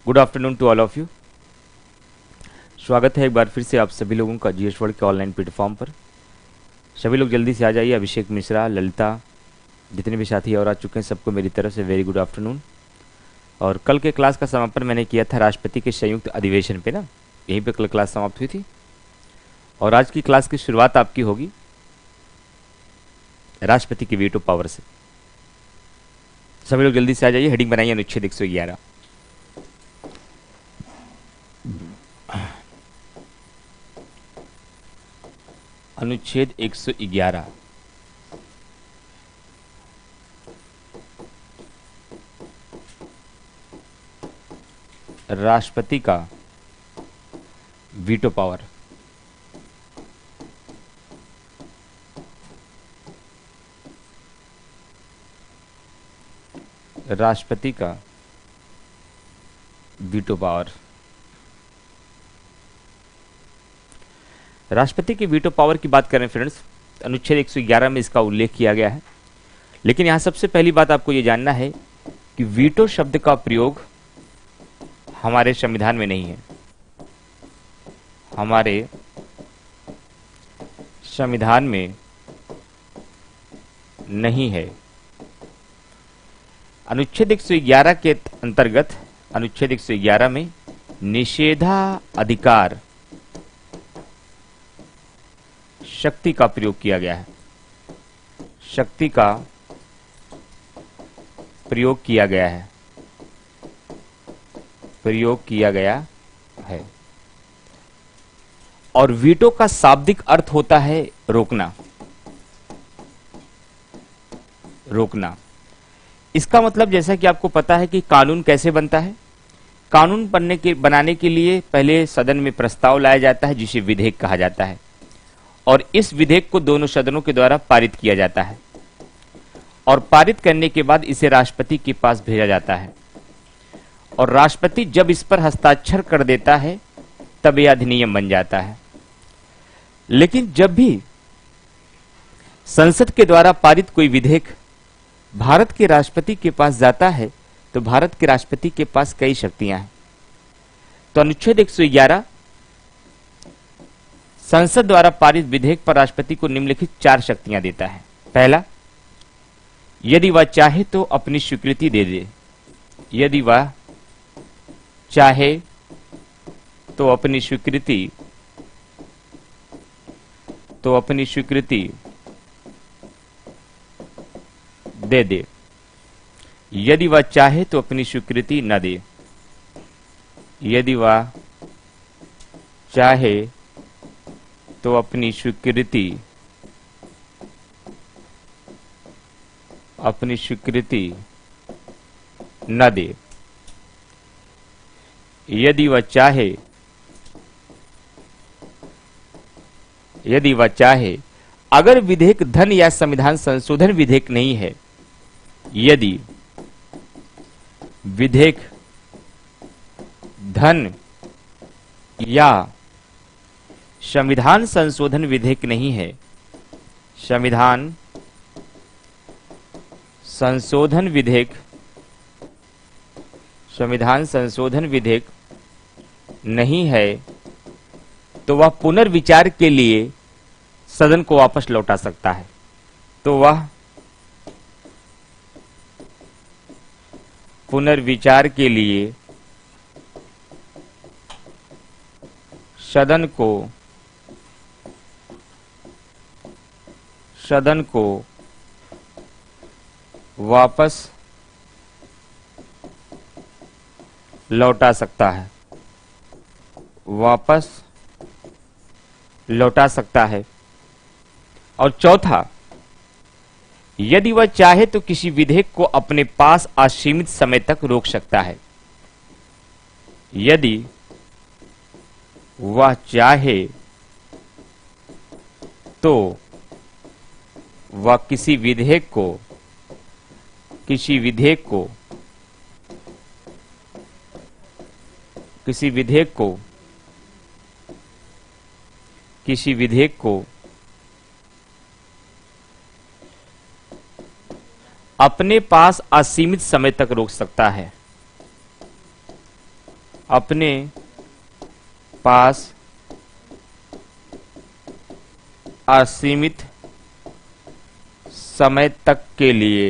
Good afternoon to all of you. स्वागत है एक बार फिर से आप सभी लोगों का जीएस वर्ल्ड के ऑनलाइन प्लेटफॉर्म पर। सभी लोग जल्दी से आ जाइए। अभिषेक मिश्रा, ललिता, जितने भी साथी और आ चुके हैं सबको मेरी तरफ से वेरी गुड आफ्टरनून। और कल के क्लास का समापन मैंने किया था राष्ट्रपति के संयुक्त अधिवेशन पे ना, यहीं पे कल क्लास समाप्त हुई थी। और आज की क्लास की शुरुआत आपकी होगी राष्ट्रपति की वीटो पावर से। सभी लोग जल्दी से आ जाइए। हेडिंग बनाइए अनुच्छेद 111। अनुच्छेद 111 राष्ट्रपति का वीटो पावर। राष्ट्रपति का वीटो पावर। राष्ट्रपति की वीटो पावर की बात करें फ्रेंड्स, अनुच्छेद 111 में इसका उल्लेख किया गया है। लेकिन यहां सबसे पहली बात आपको यह जानना है कि वीटो शब्द का प्रयोग हमारे संविधान में नहीं है। हमारे संविधान में नहीं है। अनुच्छेद 111 के अंतर्गत अनुच्छेद 111 में निषेधाधिकार शक्ति का प्रयोग किया गया है। शक्ति का प्रयोग किया गया है। प्रयोग किया गया है। और वीटो का शाब्दिक अर्थ होता है रोकना। रोकना। इसका मतलब जैसा कि आपको पता है कि कानून कैसे बनता है। कानून बनाने के लिए पहले सदन में प्रस्ताव लाया जाता है जिसे विधेयक कहा जाता है। और इस विधेयक को दोनों सदनों के द्वारा पारित किया जाता है। और पारित करने के बाद इसे राष्ट्रपति के पास भेजा जाता है। और राष्ट्रपति जब इस पर हस्ताक्षर कर देता है तब यह अधिनियम बन जाता है। लेकिन जब भी संसद के द्वारा पारित कोई विधेयक भारत के राष्ट्रपति के पास जाता है तो भारत के राष्ट्रपति के पास कई शक्तियां हैं। तो अनुच्छेद 111 संसद द्वारा पारित विधेयक पर राष्ट्रपति को निम्नलिखित 4 शक्तियां देता है। पहला, यदि वह चाहे तो अपनी स्वीकृति दे दे। यदि वह चाहे तो अपनी स्वीकृति दे दे। यदि वह चाहे तो अपनी स्वीकृति न दे। यदि वह चाहे तो अपनी स्वीकृति न दे। यदि वह चाहे अगर विधेयक धन या संविधान संशोधन विधेयक नहीं है। यदि विधेयक धन या संविधान संशोधन विधेयक नहीं है। संविधान संशोधन विधेयक नहीं है तो वह पुनर्विचार के लिए सदन को वापस लौटा सकता है। तो वह पुनर्विचार के लिए सदन को वापस लौटा सकता है। और चौथा, यदि वह चाहे तो किसी विधेयक को अपने पास असीमित समय तक रोक सकता है। यदि वह चाहे तो वह किसी विधेयक को अपने पास असीमित समय तक रोक सकता है। अपने पास असीमित समय तक के लिए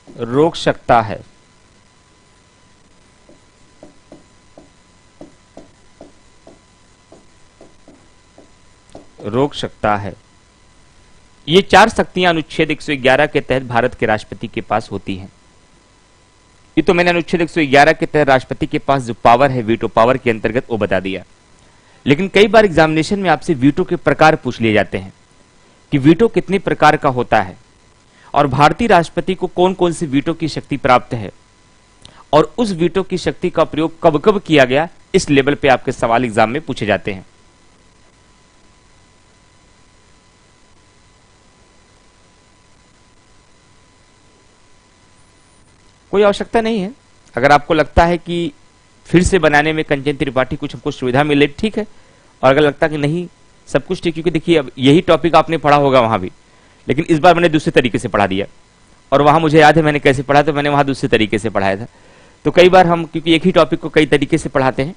रोक सकता है। रोक सकता है। ये 4 शक्तियां अनुच्छेद 111 के तहत भारत के राष्ट्रपति के पास होती हैं। ये तो मैंने अनुच्छेद 111 के तहत राष्ट्रपति के पास जो पावर है वीटो पावर के अंतर्गत वो बता दिया। लेकिन कई बार एग्जामिनेशन में आपसे वीटो के प्रकार पूछ लिए जाते हैं कि वीटो कितने प्रकार का होता है और भारतीय राष्ट्रपति को कौन कौन सी वीटो की शक्ति प्राप्त है और उस वीटो की शक्ति का प्रयोग कब कब किया गया, इस लेवल पे आपके सवाल एग्जाम में पूछे जाते हैं। कोई आवश्यकता नहीं है। अगर आपको लगता है कि फिर से बनाने में कंचन त्रिपाठी कुछ हमको सुविधा मिले, ठीक है। और अगर लगता कि नहीं सब कुछ ठीक, क्योंकि देखिए अब यही टॉपिक आपने पढ़ा होगा वहां भी, लेकिन इस बार मैंने दूसरे तरीके से पढ़ा दिया और वहां मुझे याद है मैंने कैसे पढ़ा, तो मैंने वहां दूसरे तरीके से पढ़ाया था। तो कई बार हम क्योंकि एक ही टॉपिक को कई तरीके से पढ़ाते हैं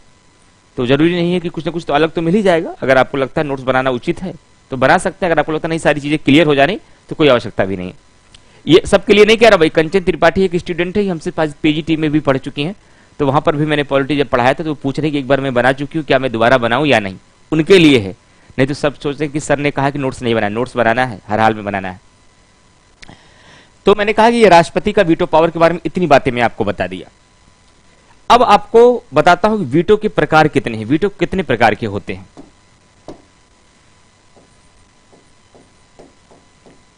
तो जरूरी नहीं है कि कुछ ना कुछ तो अलग तो मिल ही जाएगा। अगर आपको लगता है नोट्स बनाना उचित है तो बना सकते हैं। अगर आपको लगता है नहीं सारी चीजें क्लियर हो जानी तो कोई आवश्यकता भी नहीं है। ये सबके लिए नहीं कह रहा भाई, कंचन त्रिपाठी एक स्टूडेंट है, हमसे पीजीटी में भी पढ़ चुकी हैं, तो वहां पर भी मैंने पॉलिटी जब पढ़ाया था तो पूछ रहे कि एक बार मैं बना चुकी हूँ, क्या मैं दोबारा बनाऊं या नहीं, उनके लिए है। नहीं तो सब सोचते हैं कि सर ने कहा कि नोट्स नहीं बनाना, नोट्स बनाना है, हर हाल में बनाना है। तो मैंने कहा कि ये राष्ट्रपति का वीटो पावर के बारे में इतनी बातें मैं आपको बता दिया। अब आपको बताता हूं कि वीटो के प्रकार कितने हैं, वीटो कितने प्रकार के होते हैं।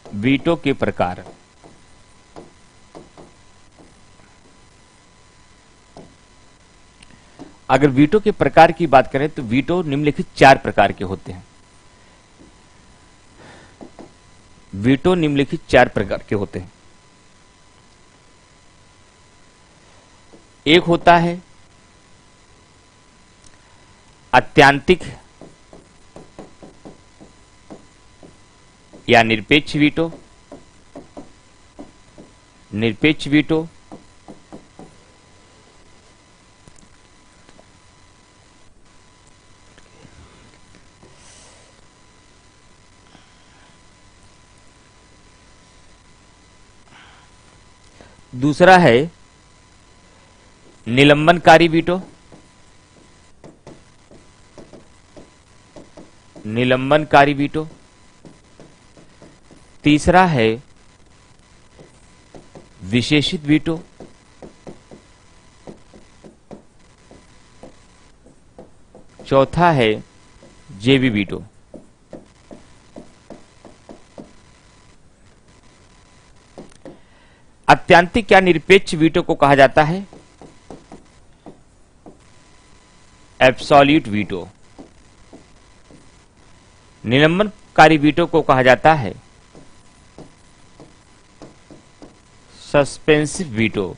वीटो के प्रकार, अगर वीटो के प्रकार की बात करें तो वीटो निम्नलिखित 4 प्रकार के होते हैं। वीटो निम्नलिखित 4 प्रकार के होते हैं। एक होता है अत्यांतिक या निरपेक्ष वीटो। निरपेक्ष वीटो दूसरा है निलंबनकारी वीटो। निलंबनकारी वीटो। तीसरा है विशेषित वीटो। चौथा है जेबी वीटो। अत्यांतिक या निरपेक्ष वीटो को कहा जाता है एब्सोल्यूट वीटो। निलंबनकारी वीटो को कहा जाता है सस्पेंसिव वीटो।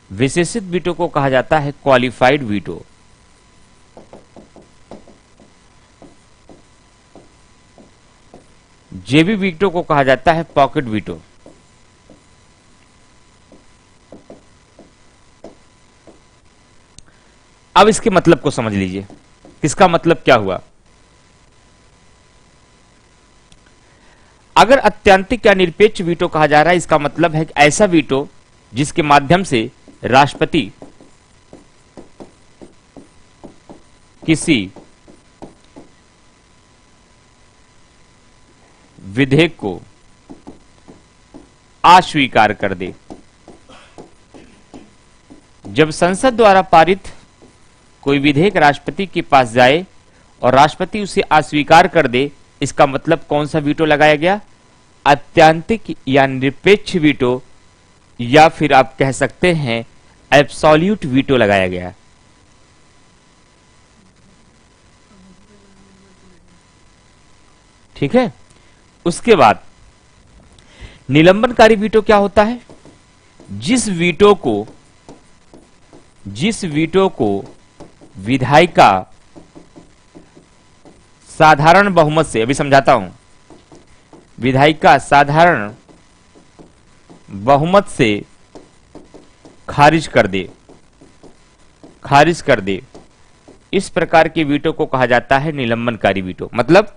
विशेषित वीटो को कहा जाता है क्वालिफाइड वीटो। जेबी वीटो को कहा जाता है पॉकेट वीटो। अब इसके मतलब को समझ लीजिए, इसका मतलब क्या हुआ। अगर अत्यांतिक या निरपेक्ष वीटो कहा जा रहा है, इसका मतलब है कि ऐसा वीटो जिसके माध्यम से राष्ट्रपति किसी विधेयक को अस्वीकार कर दे। जब संसद द्वारा पारित कोई विधेयक राष्ट्रपति के पास जाए और राष्ट्रपति उसे अस्वीकार कर दे, इसका मतलब कौन सा वीटो लगाया गया, अत्यांतिक या निरपेक्ष वीटो, या फिर आप कह सकते हैं एब्सोल्यूट वीटो लगाया गया। ठीक है। उसके बाद निलंबनकारी वीटो क्या होता है, जिस वीटो को विधायिका साधारण बहुमत से, अभी समझाता हूं, विधायिका साधारण बहुमत से खारिज कर दे, इस प्रकार के वीटो को कहा जाता है निलंबनकारी वीटो। मतलब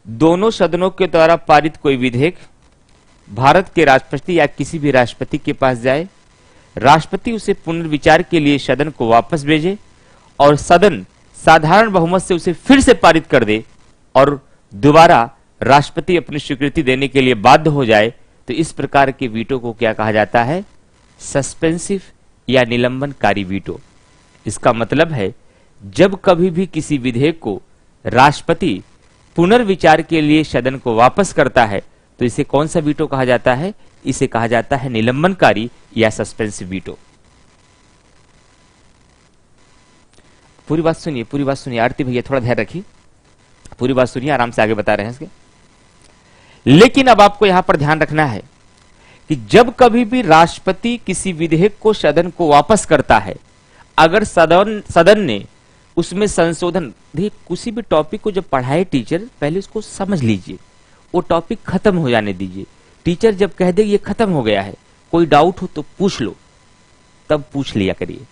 दोनों सदनों के द्वारा पारित कोई विधेयक भारत के राष्ट्रपति या किसी भी राष्ट्रपति के पास जाए, राष्ट्रपति उसे पुनर्विचार के लिए सदन को वापस भेजे और सदन साधारण बहुमत से उसे फिर से पारित कर दे और दोबारा राष्ट्रपति अपनी स्वीकृति देने के लिए बाध्य हो जाए, तो इस प्रकार के वीटो को क्या कहा जाता है? सस्पेंसिव या निलंबनकारी वीटो। इसका मतलब है जब कभी भी किसी विधेयक को राष्ट्रपति पुनर्विचार के लिए सदन को वापस करता है तो इसे कौन सा वीटो कहा जाता है? इसे कहा जाता है निलंबनकारी या सस्पेंसिव वीटो। पूरी बात सुनिए आरती भैया, थोड़ा ध्यान रखिए, पूरी बात सुनिए, आराम से आगे बता रहे हैं इसके। लेकिन अब आपको यहां पर ध्यान रखना है कि जब कभी भी राष्ट्रपति किसी विधेयक को सदन को वापस करता है, अगर सदन ने उसमें संशोधन, देखिए किसी भी टॉपिक को जब पढ़ाए टीचर पहले उसको समझ लीजिए, वो टॉपिक खत्म हो जाने दीजिए। टीचर जब कह दे ये खत्म हो गया है, कोई डाउट हो तो पूछ लो, तब पूछ लिया करिए।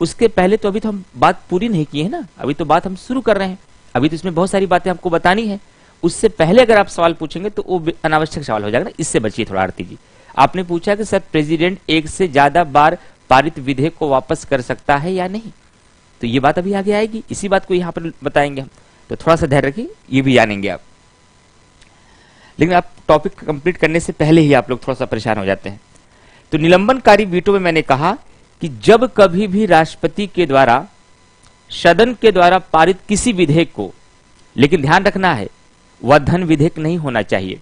उसके पहले तो अभी तो हम बात पूरी नहीं की है ना, अभी तो बात हम शुरू कर रहे हैं, अभी तो इसमें बहुत सारी बातें आपको बतानी है। उससे पहले अगर आप सवाल पूछेंगे तो वो अनावश्यक सवाल हो जाएगा ना, इससे बचिए थोड़ा। आरती जी, आपने पूछा कि सर प्रेसिडेंट एक से ज्यादा बार पारित विधेयक को वापस कर सकता है या नहीं, तो ये बात अभी आगे आएगी, इसी बात को यहां पर बताएंगे हम, तो थोड़ा सा धैर्य रखिए, ये भी जानेंगे आप। लेकिन आप टॉपिक कंप्लीट करने से पहले ही आप लोग थोड़ा सा परेशान हो जाते हैं। तो निलंबनकारी वीटो में मैंने कहा कि जब कभी भी राष्ट्रपति के द्वारा सदन के द्वारा पारित किसी विधेयक को, लेकिन ध्यान रखना है वह धन विधेयक नहीं होना चाहिए,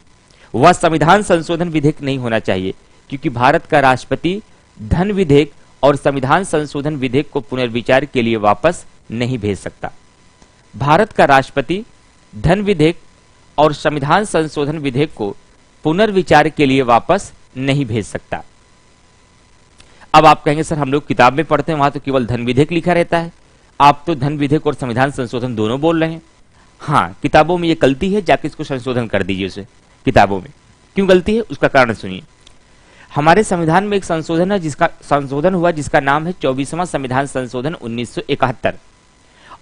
वह संविधान संशोधन विधेयक नहीं होना चाहिए, क्योंकि भारत का राष्ट्रपति धन विधेयक और संविधान संशोधन विधेयक को पुनर्विचार के लिए वापस नहीं भेज सकता। भारत का राष्ट्रपति धन विधेयक और संविधान संशोधन विधेयक को पुनर्विचार के लिए वापस नहीं भेज सकता। अब आप कहेंगे सर हम लोग किताब में पढ़ते हैं वहां तो केवल धन विधेयक लिखा रहता है, आप तो धन विधेयक और संविधान संशोधन दोनों बोल रहे हैं। हाँ, किताबों में ये गलती है, जाके इसको संशोधन कर दीजिए उसे किताबों में। क्यों गलती है उसका कारण सुनिए। हमारे संविधान में एक संशोधन है, जिसका संशोधन हुआ, जिसका नाम है 24वां संविधान संशोधन 1971।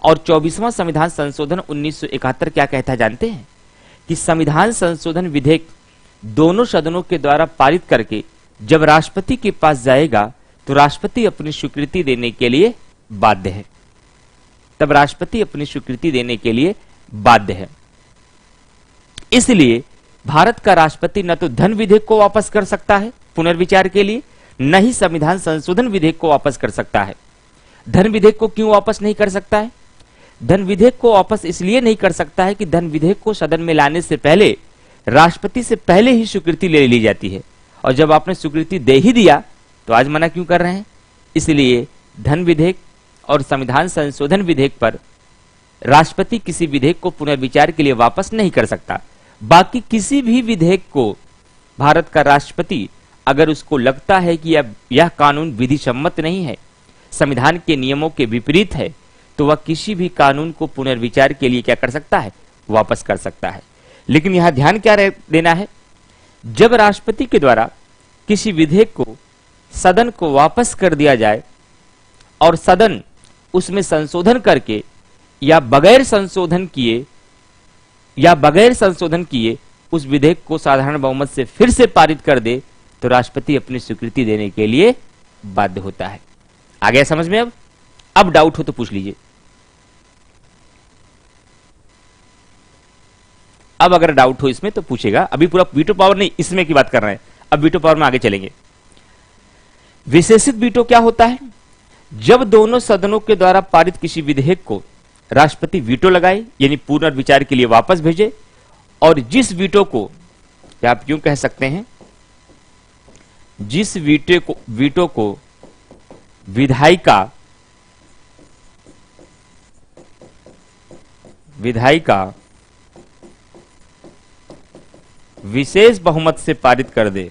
और 24वां संविधान संशोधन 1971 क्या कहता है जानते हैं? कि संविधान संशोधन विधेयक दोनों सदनों के द्वारा पारित करके जब राष्ट्रपति के पास जाएगा तो राष्ट्रपति अपनी स्वीकृति देने के लिए बाध्य है, तब राष्ट्रपति अपनी स्वीकृति देने के लिए बाध्य है। इसलिए भारत का राष्ट्रपति न तो धन विधेयक को वापस कर सकता है पुनर्विचार के लिए, न ही संविधान संशोधन विधेयक को वापस कर सकता है। धन विधेयक को क्यों वापस नहीं कर सकता है? धन विधेयक को वापस इसलिए नहीं कर सकता है कि धन विधेयक को सदन में लाने से पहले राष्ट्रपति से पहले ही स्वीकृति ले ली जाती है, और जब आपने स्वीकृति दे ही दिया तो आज मना क्यों कर रहे हैं? इसलिए धन विधेयक और संविधान संशोधन विधेयक पर राष्ट्रपति किसी विधेयक को पुनर्विचार के लिए वापस नहीं कर सकता। बाकी किसी भी विधेयक को भारत का राष्ट्रपति अगर उसको लगता है कि यह कानून विधि सम्मत नहीं है, संविधान के नियमों के विपरीत है, तो वह किसी भी कानून को पुनर्विचार के लिए क्या कर सकता है? वापस कर सकता है। लेकिन यहां ध्यान क्या देना है? जब राष्ट्रपति के द्वारा किसी विधेयक को सदन को वापस कर दिया जाए और सदन उसमें संशोधन करके या बगैर संशोधन किए उस विधेयक को साधारण बहुमत से फिर से पारित कर दे, तो राष्ट्रपति अपनी स्वीकृति देने के लिए बाध्य होता है। आ गया समझ में? अब डाउट हो तो पूछ लीजिए। अब अगर डाउट हो इसमें तो पूछेगा। अभी पूरा वीटो पावर नहीं, इसमें की बात कर रहे हैं, अब वीटो पावर में आगे चलेंगे। विशेषित वीटो क्या होता है? जब दोनों सदनों के द्वारा पारित किसी विधेयक को राष्ट्रपति वीटो लगाए, यानी पुनर्विचार के लिए वापस भेजे, और जिस वीटो को, या आप यूं कह सकते हैं, जिस वीटो को विधायिका विशेष बहुमत से पारित कर दे,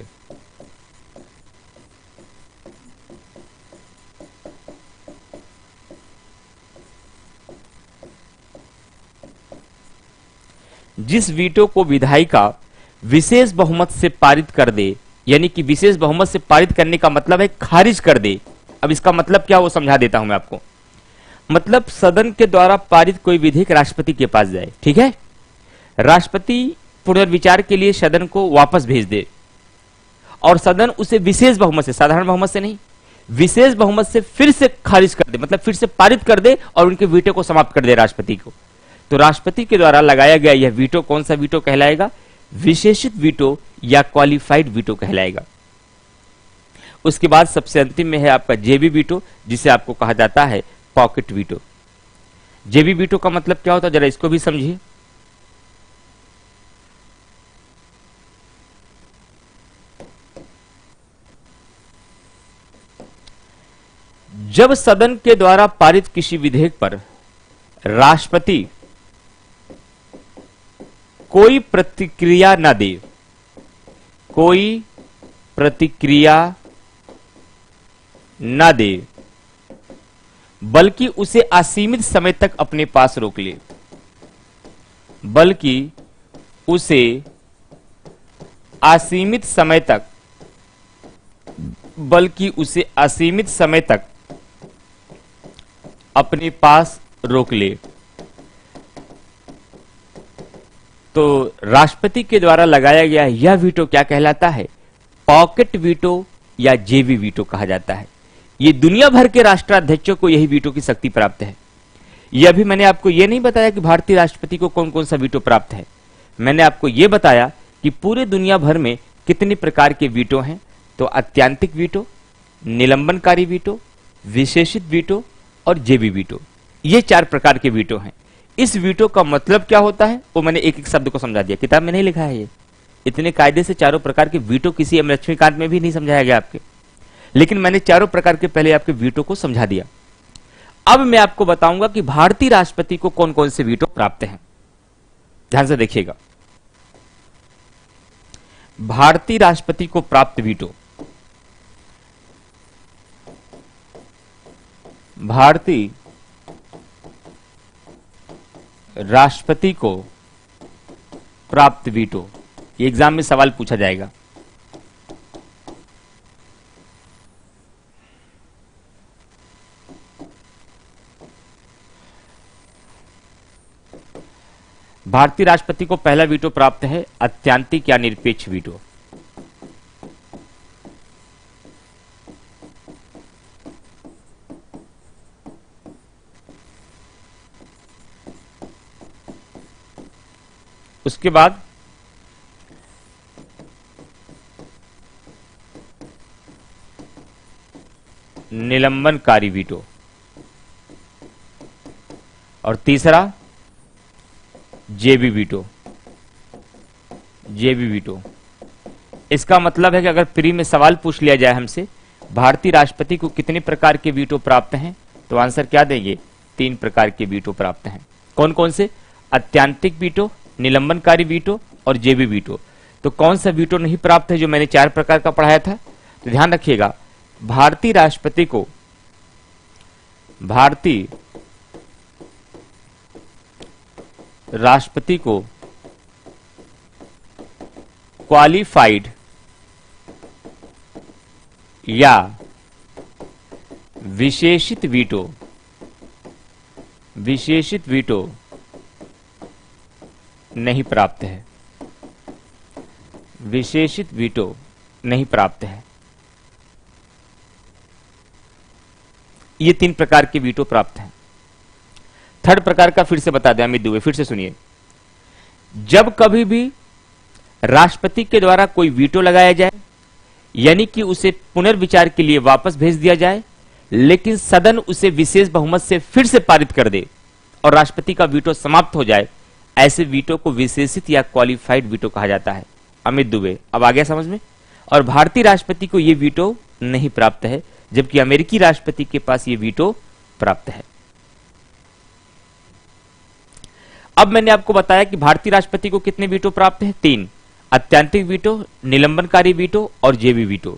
जिस वीटो को विधायिका विशेष बहुमत से पारित कर दे, यानी कि विशेष बहुमत से पारित करने का मतलब है खारिज कर दे। अब इसका मतलब क्या वो समझा देता हूं मैं आपको। मतलब सदन के द्वारा पारित कोई विधेयक राष्ट्रपति के पास जाए, ठीक है, राष्ट्रपति पुनर्विचार के लिए सदन को वापस भेज दे और सदन उसे विशेष बहुमत से, साधारण बहुमत से नहीं, विशेष बहुमत से फिर से खारिज कर दे, मतलब फिर से पारित कर दे और उनके वीटो को समाप्त कर दे राष्ट्रपति को। तो राष्ट्रपति के द्वारा लगाया गया यह वीटो कौन सा वीटो कहलाएगा? विशेषित वीटो या क्वालिफाइड वीटो कहलाएगा। उसके बाद सबसे अंतिम में है आपका जेबी वीटो, जिसे आपको कहा जाता है पॉकेट वीटो। जेबी वीटो का मतलब क्या होता है, जरा इसको भी समझिए। जब सदन के द्वारा पारित किसी विधेयक पर राष्ट्रपति कोई प्रतिक्रिया न दे, कोई प्रतिक्रिया न दे, बल्कि उसे असीमित समय तक अपने पास रोक ले, बल्कि उसे असीमित समय तक, बल्कि उसे असीमित समय तक अपने पास रोक ले, तो राष्ट्रपति के द्वारा लगाया गया यह वीटो क्या कहलाता है? पॉकेट वीटो या जेबी वीटो कहा जाता है। ये दुनिया भर के राष्ट्राध्यक्षों को यही वीटो की शक्ति प्राप्त है। यह भी मैंने आपको यह नहीं बताया कि भारतीय राष्ट्रपति को कौन कौन सा वीटो प्राप्त है, मैंने आपको यह बताया कि पूरे दुनिया भर में कितने प्रकार के वीटो हैं। तो अत्यंतिक वीटो, निलंबनकारी वीटो, विशेषित वीटो और जेबी वीटो, ये 4 प्रकार के वीटो हैं। इस वीटो का मतलब क्या होता है वो मैंने एक एक शब्द को समझा दिया, किताब में नहीं लिखा है। ये इतने कायदे से चारों प्रकार के वीटो किसी एम लक्ष्मीकांत में भी नहीं समझाया गया आपके, लेकिन मैंने चारों प्रकार के पहले आपके वीटो को समझा दिया। अब मैं आपको बताऊंगा कि भारतीय राष्ट्रपति को कौन कौन से वीटो प्राप्त हैं। ध्यान से देखिएगा, भारतीय राष्ट्रपति को प्राप्त वीटो, भारतीय राष्ट्रपति को प्राप्त वीटो, ये एग्जाम में सवाल पूछा जाएगा। भारतीय राष्ट्रपति को पहला वीटो प्राप्त है अत्यंतिक या निरपेक्ष वीटो। उसके बाद निलंबनकारी वीटो और तीसरा जेबी वीटो। जेबी वीटो इसका मतलब है कि अगर प्री में सवाल पूछ लिया जाए हमसे भारतीय राष्ट्रपति को कितने प्रकार के वीटो प्राप्त हैं, तो आंसर क्या देंगे? 3 प्रकार के वीटो प्राप्त हैं। कौन कौन से? अत्यंतिक वीटो, निलंबनकारी वीटो और जेबी वीटो। तो कौन सा वीटो नहीं प्राप्त है जो मैंने 4 प्रकार का पढ़ाया था? तो ध्यान रखिएगा, भारतीय राष्ट्रपति को क्वालिफाइड या विशेषित वीटो नहीं प्राप्त है। विशेषित वीटो नहीं प्राप्त है। ये 3 प्रकार के वीटो प्राप्त हैं। थर्ड प्रकार का फिर से बता दें अमित दुबे, फिर से सुनिए। जब कभी भी राष्ट्रपति के द्वारा कोई वीटो लगाया जाए, यानी कि उसे पुनर्विचार के लिए वापस भेज दिया जाए, लेकिन सदन उसे विशेष बहुमत से फिर से पारित कर दे और राष्ट्रपति का वीटो समाप्त हो जाए, ऐसे वीटो को विशेषित या क्वालिफाइड वीटो कहा जाता है। अमित दुबे, अब आ गया समझ में? और भारतीय राष्ट्रपति को यह वीटो नहीं प्राप्त है, जबकि अमेरिकी राष्ट्रपति के पास यह वीटो प्राप्त है। अब मैंने आपको बताया कि भारतीय राष्ट्रपति को कितने वीटो प्राप्त हैं? 3, अत्यंतिक वीटो, निलंबनकारी वीटो और जेबी वीटो।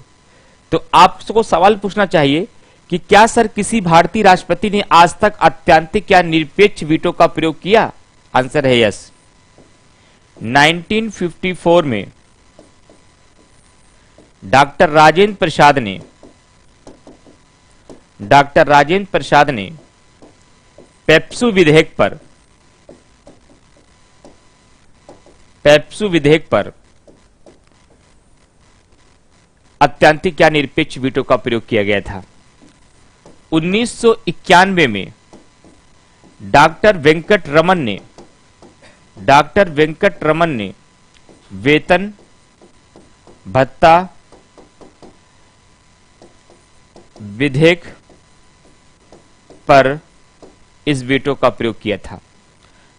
तो आपको सवाल पूछना चाहिए कि क्या सर किसी भारतीय राष्ट्रपति ने आज तक अत्यंतिक या निरपेक्ष वीटो का प्रयोग किया? आंसर है यस। 1954 में डॉक्टर राजेंद्र प्रसाद ने पेप्सू विधेयक पर अत्यंतिक या निरपेक्ष वीटो का प्रयोग किया गया था। 1991 में डॉक्टर वेंकट रमन ने वेतन भत्ता विधेयक पर इस वीटो का प्रयोग किया था।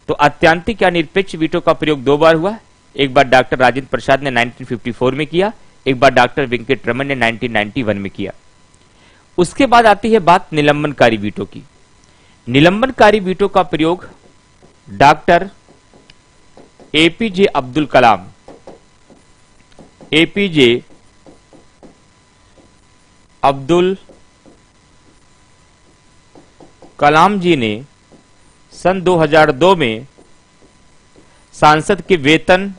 तो अत्यंतिक या निरपेक्ष वीटो का प्रयोग दो बार हुआ। एक बार डॉक्टर राजेंद्र प्रसाद ने 1954 में किया, एक बार डॉक्टर वेंकट रमन ने 1991 में किया। उसके बाद आती है बात निलंबनकारी वीटो की। निलंबनकारी वीटो का प्रयोग डॉक्टर एपीजे अब्दुल कलाम जी ने सन 2002 में सांसद के वेतन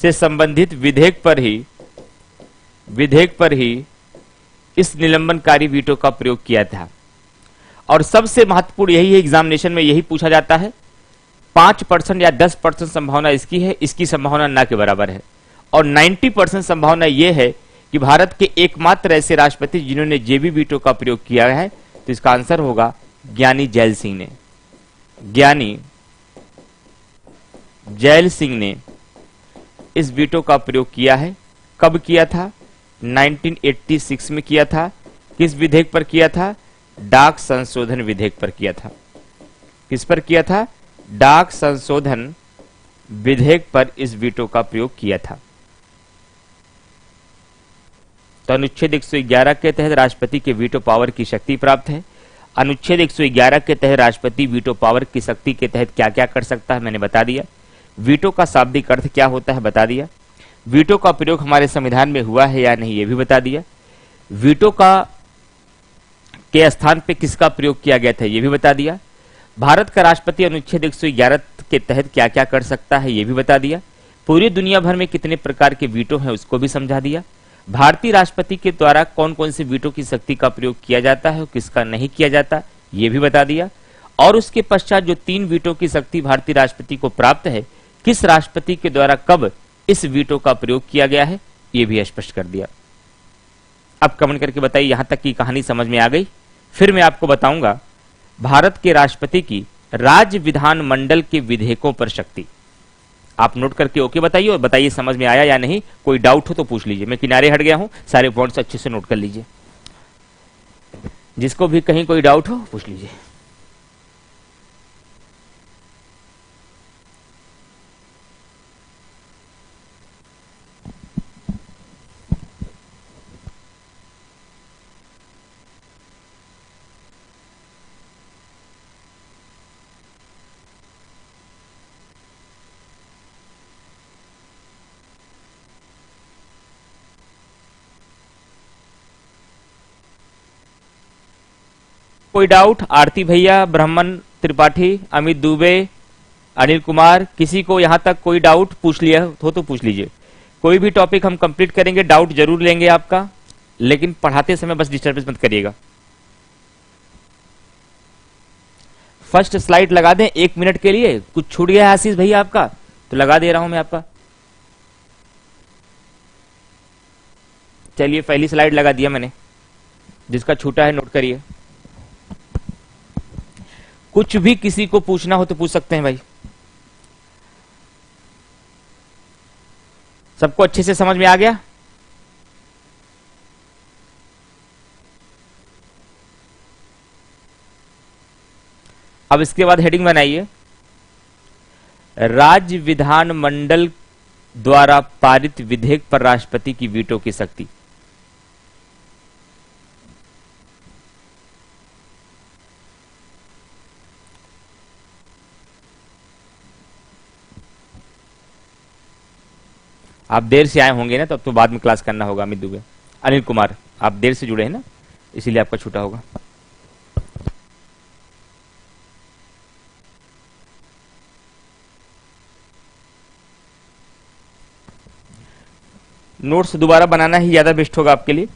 से संबंधित विधेयक पर ही इस निलंबनकारी वीटो का प्रयोग किया था। और सबसे महत्वपूर्ण यही है, एग्जामिनेशन में यही पूछा जाता है। 5% या 10% संभावना इसकी है, इसकी संभावना ना के बराबर है। और 90% संभावना यह है कि भारत के एकमात्र ऐसे राष्ट्रपति जिन्होंने जेबी वीटो का प्रयोग किया है, तो इसका आंसर होगा ज्ञानी जैल सिंह ने। ज्ञानी जैल सिंह ने इस वीटो का प्रयोग किया है। कब किया था? 1986 में किया था। किस विधेयक पर किया था? डाक संशोधन विधेयक पर किया था। किस पर किया था? डाक संशोधन विधेयक पर इस वीटो का प्रयोग किया था। तो अनुच्छेद 111 के तहत राष्ट्रपति के वीटो पावर की शक्ति प्राप्त है। अनुच्छेद 111 के तहत राष्ट्रपति वीटो पावर की शक्ति के तहत क्या क्या कर सकता है मैंने बता दिया। वीटो का शाब्दिक अर्थ क्या होता है बता दिया। वीटो का प्रयोग हमारे संविधान में हुआ है या नहीं ये भी बता दिया। वीटो का के स्थान पे किसका प्रयोग किया गया था ये भी बता दिया। भारत का राष्ट्रपति अनुच्छेद 111 के तहत क्या क्या कर सकता है ये भी बता दिया। पूरी दुनिया भर में कितने प्रकार के वीटो हैं उसको भी समझा दिया। भारतीय राष्ट्रपति के द्वारा कौन कौन से वीटो की शक्ति का प्रयोग किया जाता है और किसका नहीं किया जाता ये भी बता दिया। और उसके पश्चात जो 3 वीटो की शक्ति भारतीय राष्ट्रपति को प्राप्त है, किस राष्ट्रपति के द्वारा कब इस वीटो का प्रयोग किया गया है ये भी स्पष्ट कर दिया। अब कमेंट करके बताइए यहां तक की कहानी समझ में आ गई। फिर मैं आपको बताऊंगा भारत के राष्ट्रपति की राज्य विधानमंडल के विधेयकों पर शक्ति। आप नोट करके ओके बताइए और बताइए समझ में आया या नहीं। कोई डाउट हो तो पूछ लीजिए। मैं किनारे हट गया हूं, सारे पॉइंट्स अच्छे से नोट कर लीजिए। जिसको भी कहीं कोई डाउट हो पूछ लीजिए। कोई डाउट? आरती भैया, ब्रह्मन त्रिपाठी, अमित दुबे, अनिल कुमार, किसी को यहां तक कोई डाउट पूछ लिया हो तो पूछ लीजिए। कोई भी टॉपिक हम कंप्लीट करेंगे, डाउट जरूर लेंगे आपका, लेकिन पढ़ाते समय बस डिस्टर्बेंस मत करिएगा। फर्स्ट स्लाइड लगा दें 1 मिनट के लिए। कुछ छूट गया है आशीष भैया आपका तो लगा दे रहा हूं मैं आपका। चलिए पहली स्लाइड लगा दिया मैंने, जिसका छूटा है नोट करिए। कुछ भी किसी को पूछना हो तो पूछ सकते हैं भाई। सबको अच्छे से समझ में आ गया? अब इसके बाद हेडिंग बनाइए, राज्य विधानमंडल द्वारा पारित विधेयक पर राष्ट्रपति की वीटो की शक्ति। आप देर से आए होंगे ना, तो अब तो बाद में क्लास करना होगा। अमित दुबे, अनिल कुमार, आप देर से जुड़े हैं ना, इसीलिए आपका छूटा होगा। नोट्स दोबारा बनाना ही ज्यादा बेस्ट होगा आपके लिए।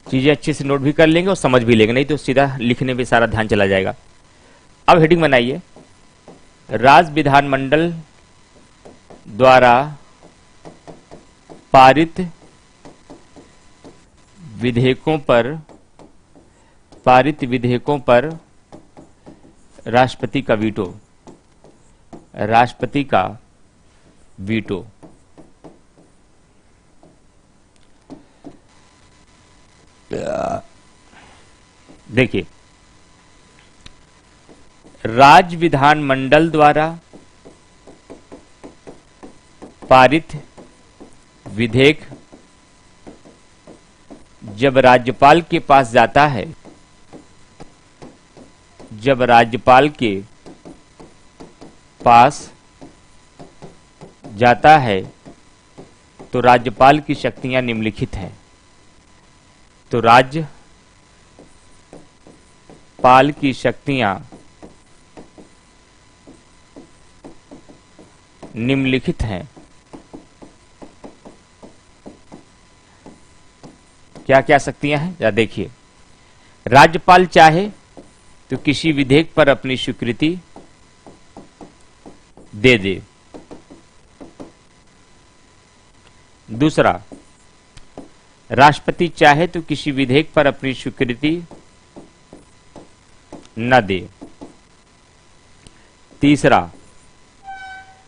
चीजें अच्छे से नोट भी कर लेंगे और समझ भी लेंगे, नहीं तो सीधा लिखने में सारा ध्यान चला जाएगा। अब हेडिंग बनाइए, राज्य विधानमंडल द्वारा पारित विधेयकों पर राष्ट्रपति का वीटो। देखिए, राज्य विधानमंडल द्वारा पारित विधेयक जब राज्यपाल के पास जाता है, तो राज्यपाल की शक्तियां निम्नलिखित हैं। तो राज्यपाल की शक्तियां निम्नलिखित हैं। क्या क्या शक्तियां हैं जरा देखिए। राज्यपाल चाहे तो किसी विधेयक पर अपनी स्वीकृति दे दे। दूसरा, राष्ट्रपति चाहे तो किसी विधेयक पर अपनी स्वीकृति न दे। तीसरा,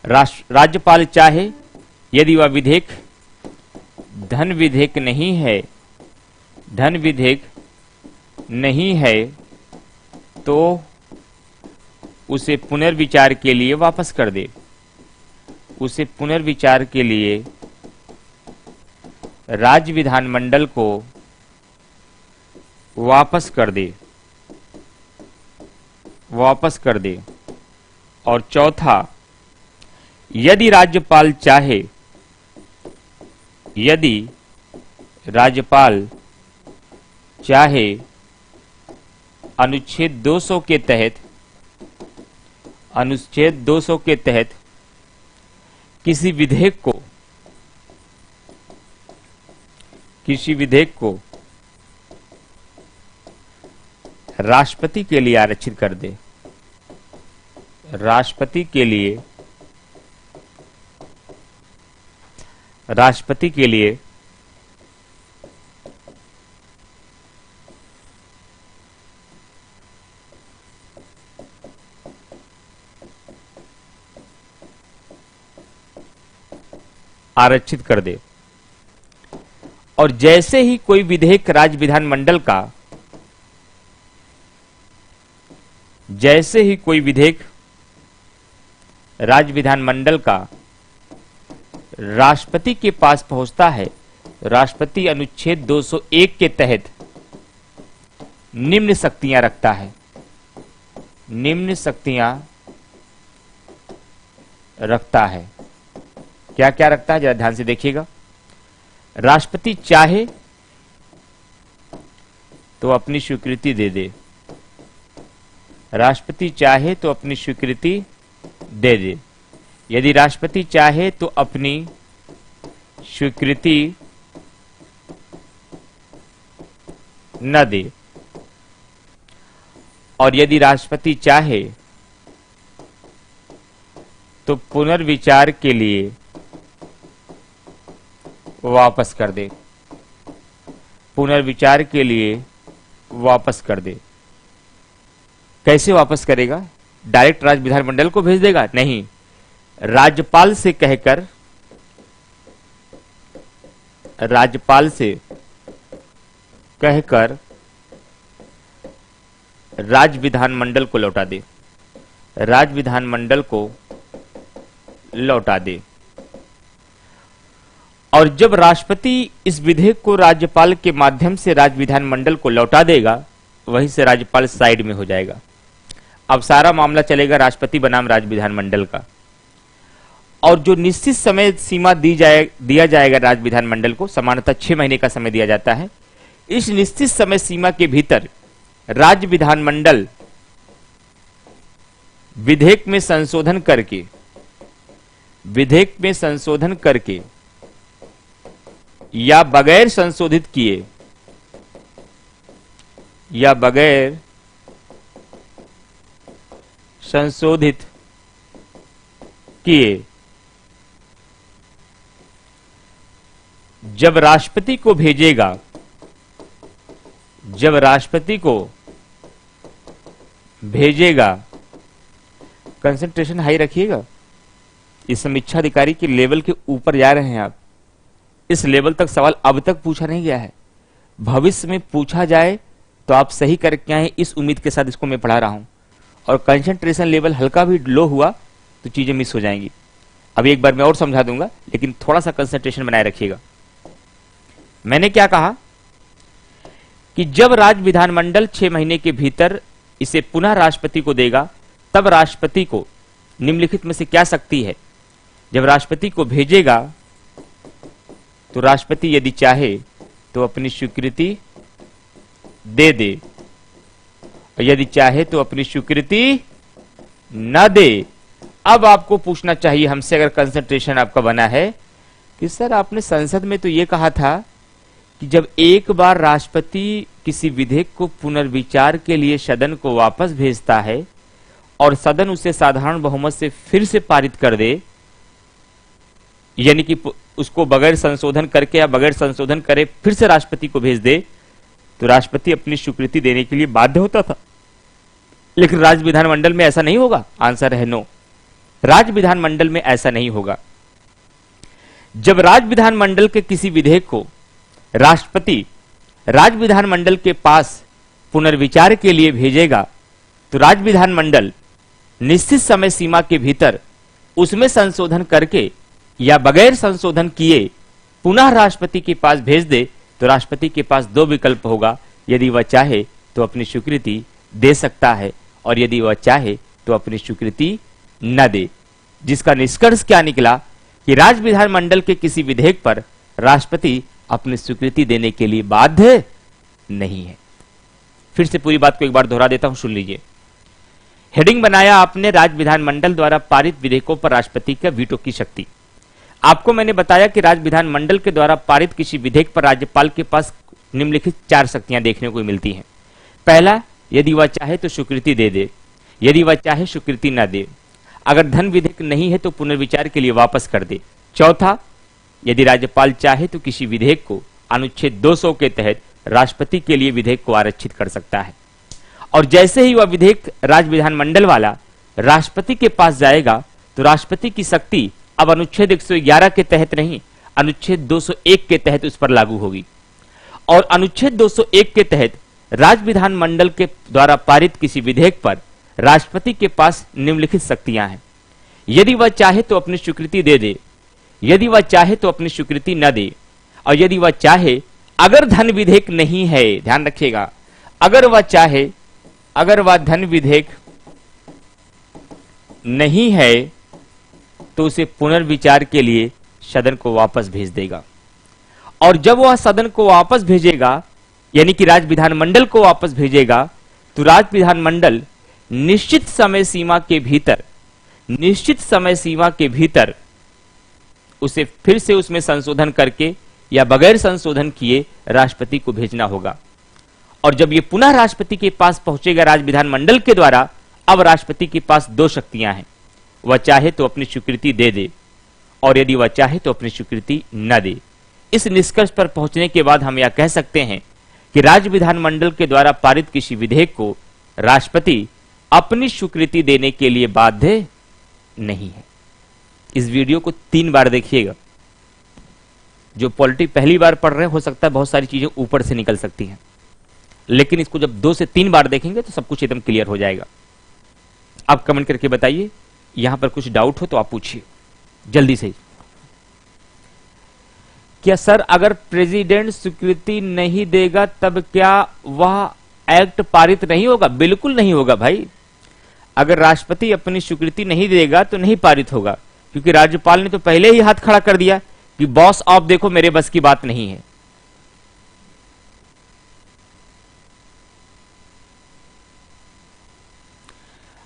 राज्यपाल चाहे यदि वह विधेयक धन विधेयक नहीं है तो उसे पुनर्विचार के लिए वापस कर दे। राज्य विधानमंडल को वापस कर दे। और चौथा, यदि राज्यपाल चाहे अनुच्छेद 200 के तहत किसी विधेयक को राष्ट्रपति के लिए आरक्षित कर दे। राष्ट्रपति के लिए आरक्षित कर दे। और जैसे ही कोई विधेयक राज्य विधानमंडल का राष्ट्रपति के पास पहुंचता है, राष्ट्रपति अनुच्छेद 201 के तहत निम्न शक्तियां रखता है। क्या क्या रखता है जरा ध्यान से देखिएगा। राष्ट्रपति चाहे तो अपनी स्वीकृति दे दे। यदि राष्ट्रपति चाहे तो अपनी स्वीकृति न दे। और यदि राष्ट्रपति चाहे तो पुनर्विचार के लिए वापस कर दे। कैसे वापस करेगा? डायरेक्ट राज्य विधानमंडल को भेज देगा? नहीं, राज्यपाल से कहकर राज्य विधानमंडल को लौटा दे। और जब राष्ट्रपति इस विधेयक को राज्यपाल के माध्यम से राज्य विधानमंडल को लौटा देगा, वहीं से राज्यपाल साइड में हो जाएगा। अब सारा मामला चलेगा राष्ट्रपति बनाम राज्य विधानमंडल का। और जो निश्चित समय सीमा दिया जाएगा राज्य विधानमंडल को, सामान्यतः 6 महीने का समय दिया जाता है। इस निश्चित समय सीमा के भीतर राज्य विधानमंडल विधेयक में संशोधन करके विधेयक में संशोधन करके या बगैर संशोधित किए या बगैर संशोधित किए जब राष्ट्रपति को भेजेगा, जब राष्ट्रपति को भेजेगा, कंसंट्रेशन हाई रखिएगा। इस समीक्षा अधिकारी के लेवल के ऊपर जा रहे हैं आप। इस लेवल तक सवाल अब तक पूछा नहीं गया है, भविष्य में पूछा जाए तो आप सही करके आए, इस उम्मीद के साथ इसको मैं पढ़ा रहा हूं। और कंसंट्रेशन लेवल हल्का भी लो हुआ तो चीजें मिस हो जाएंगी। अभी एक बार मैं और समझा दूंगा, लेकिन थोड़ा सा कंसंट्रेशन बनाए रखिएगा। मैंने क्या कहा कि जब राज्य विधानमंडल 6 महीने के भीतर इसे पुनः राष्ट्रपति को देगा, तब राष्ट्रपति को निम्नलिखित में से क्या शक्ति है? जब राष्ट्रपति को भेजेगा तो राष्ट्रपति यदि चाहे तो अपनी स्वीकृति दे दे, और यदि चाहे तो अपनी स्वीकृति न दे। अब आपको पूछना चाहिए हमसे, अगर कंसंट्रेशन आपका बना है, कि सर आपने संसद में तो यह कहा था कि जब एक बार राष्ट्रपति किसी विधेयक को पुनर्विचार के लिए सदन को वापस भेजता है और सदन उसे साधारण बहुमत से फिर से पारित कर दे, यानी कि उसको बगैर संशोधन करके या बगैर संशोधन करे फिर से राष्ट्रपति को भेज दे, तो राष्ट्रपति अपनी स्वीकृति देने के लिए बाध्य होता था। लेकिन राज्य विधानमंडल में ऐसा नहीं होगा। आंसर है नो, राज्य विधानमंडल में ऐसा नहीं होगा। जब राज्य विधानमंडल के किसी विधेयक को राष्ट्रपति राज्य विधानमंडल के पास पुनर्विचार के लिए भेजेगा, तो राज्य विधानमंडल निश्चित समय सीमा के भीतर उसमें संशोधन करके या बगैर संशोधन किए पुनः राष्ट्रपति के पास भेज दे, तो राष्ट्रपति के पास दो विकल्प होगा। यदि वह चाहे तो अपनी स्वीकृति दे सकता है, और यदि वह चाहे तो अपनी स्वीकृति न दे। जिसका निष्कर्ष क्या निकला कि राज्य विधानमंडल के किसी विधेयक पर राष्ट्रपति अपनी स्वीकृति देने के लिए बाध्य नहीं है। फिर से पूरी बात को एक बार दोहरा देता हूं, सुन लीजिए। हेडिंग बनाया आपने राज्य विधानमंडल द्वारा पारित विधेयकों पर राष्ट्रपति का वीटो की शक्ति। आपको मैंने बताया कि राज्य विधानमंडल के द्वारा पारित किसी विधेयक पर राज्यपाल के पास निम्नलिखित 4 शक्तियां देखने को मिलती हैं। पहला, यदि वह चाहे तो स्वीकृति दे दे, यदि वह चाहे स्वीकृति न दे, अगर धन विधेयक नहीं है तो पुनर्विचार के लिए वापस कर दे। चौथा, यदि राज्यपाल चाहे तो किसी विधेयक को अनुच्छेद 200 के तहत राष्ट्रपति के लिए विधेयक को आरक्षित कर सकता है। और जैसे ही वह विधेयक राज्य विधानमंडल वाला राष्ट्रपति के पास जाएगा, तो राष्ट्रपति की शक्ति अब अनुच्छेद 111 के तहत नहीं, अनुच्छेद 201 के तहत उस पर लागू होगी। और अनुच्छेद 201 के तहत राज्य विधानमंडल के द्वारा पारित किसी विधेयक पर राष्ट्रपति के पास निम्नलिखित शक्तियां हैं। यदि वह चाहे तो अपनी स्वीकृति दे दे, यदि वह चाहे तो अपनी स्वीकृति न दे, और यदि वह चाहे, अगर धन विधेयक नहीं है, ध्यान रखिएगा, अगर वह चाहे, अगर वह धन विधेयक नहीं है तो उसे पुनर्विचार के लिए सदन को वापस भेज देगा। और जब वह सदन को वापस भेजेगा, यानी कि राज्य विधानमंडल को वापस भेजेगा, तो राज्य विधानमंडल निश्चित समय सीमा के भीतर, निश्चित समय सीमा के भीतर उसे फिर से उसमें संशोधन करके या बगैर संशोधन किए राष्ट्रपति को भेजना होगा। और जब ये पुनः राष्ट्रपति के पास पहुंचेगा राज्य विधानमंडल के द्वारा, अब राष्ट्रपति के पास 2 शक्तियां हैं। वह चाहे तो अपनी स्वीकृति दे दे, और यदि वह चाहे तो अपनी स्वीकृति न दे। इस निष्कर्ष पर पहुंचने के बाद हम यह कह सकते हैं कि राज्य विधानमंडल के द्वारा पारित किसी विधेयक को राष्ट्रपति अपनी स्वीकृति देने के लिए बाध्य नहीं है। इस वीडियो को 3 बार देखिएगा। जो पॉलिटी पहली बार पढ़ रहे हैं, हो सकता है बहुत सारी चीजें ऊपर से निकल सकती हैं, लेकिन इसको जब 2 से 3 बार देखेंगे तो सब कुछ एकदम क्लियर हो जाएगा। आप कमेंट करके बताइए, यहां पर कुछ डाउट हो तो आप पूछिए जल्दी से। क्या सर अगर प्रेसिडेंट स्वीकृति नहीं देगा तब क्या वह एक्ट पारित नहीं होगा? बिल्कुल नहीं होगा भाई। अगर राष्ट्रपति अपनी स्वीकृति नहीं देगा तो नहीं पारित होगा, क्योंकि राज्यपाल ने तो पहले ही हाथ खड़ा कर दिया कि बॉस आप देखो मेरे बस की बात नहीं है।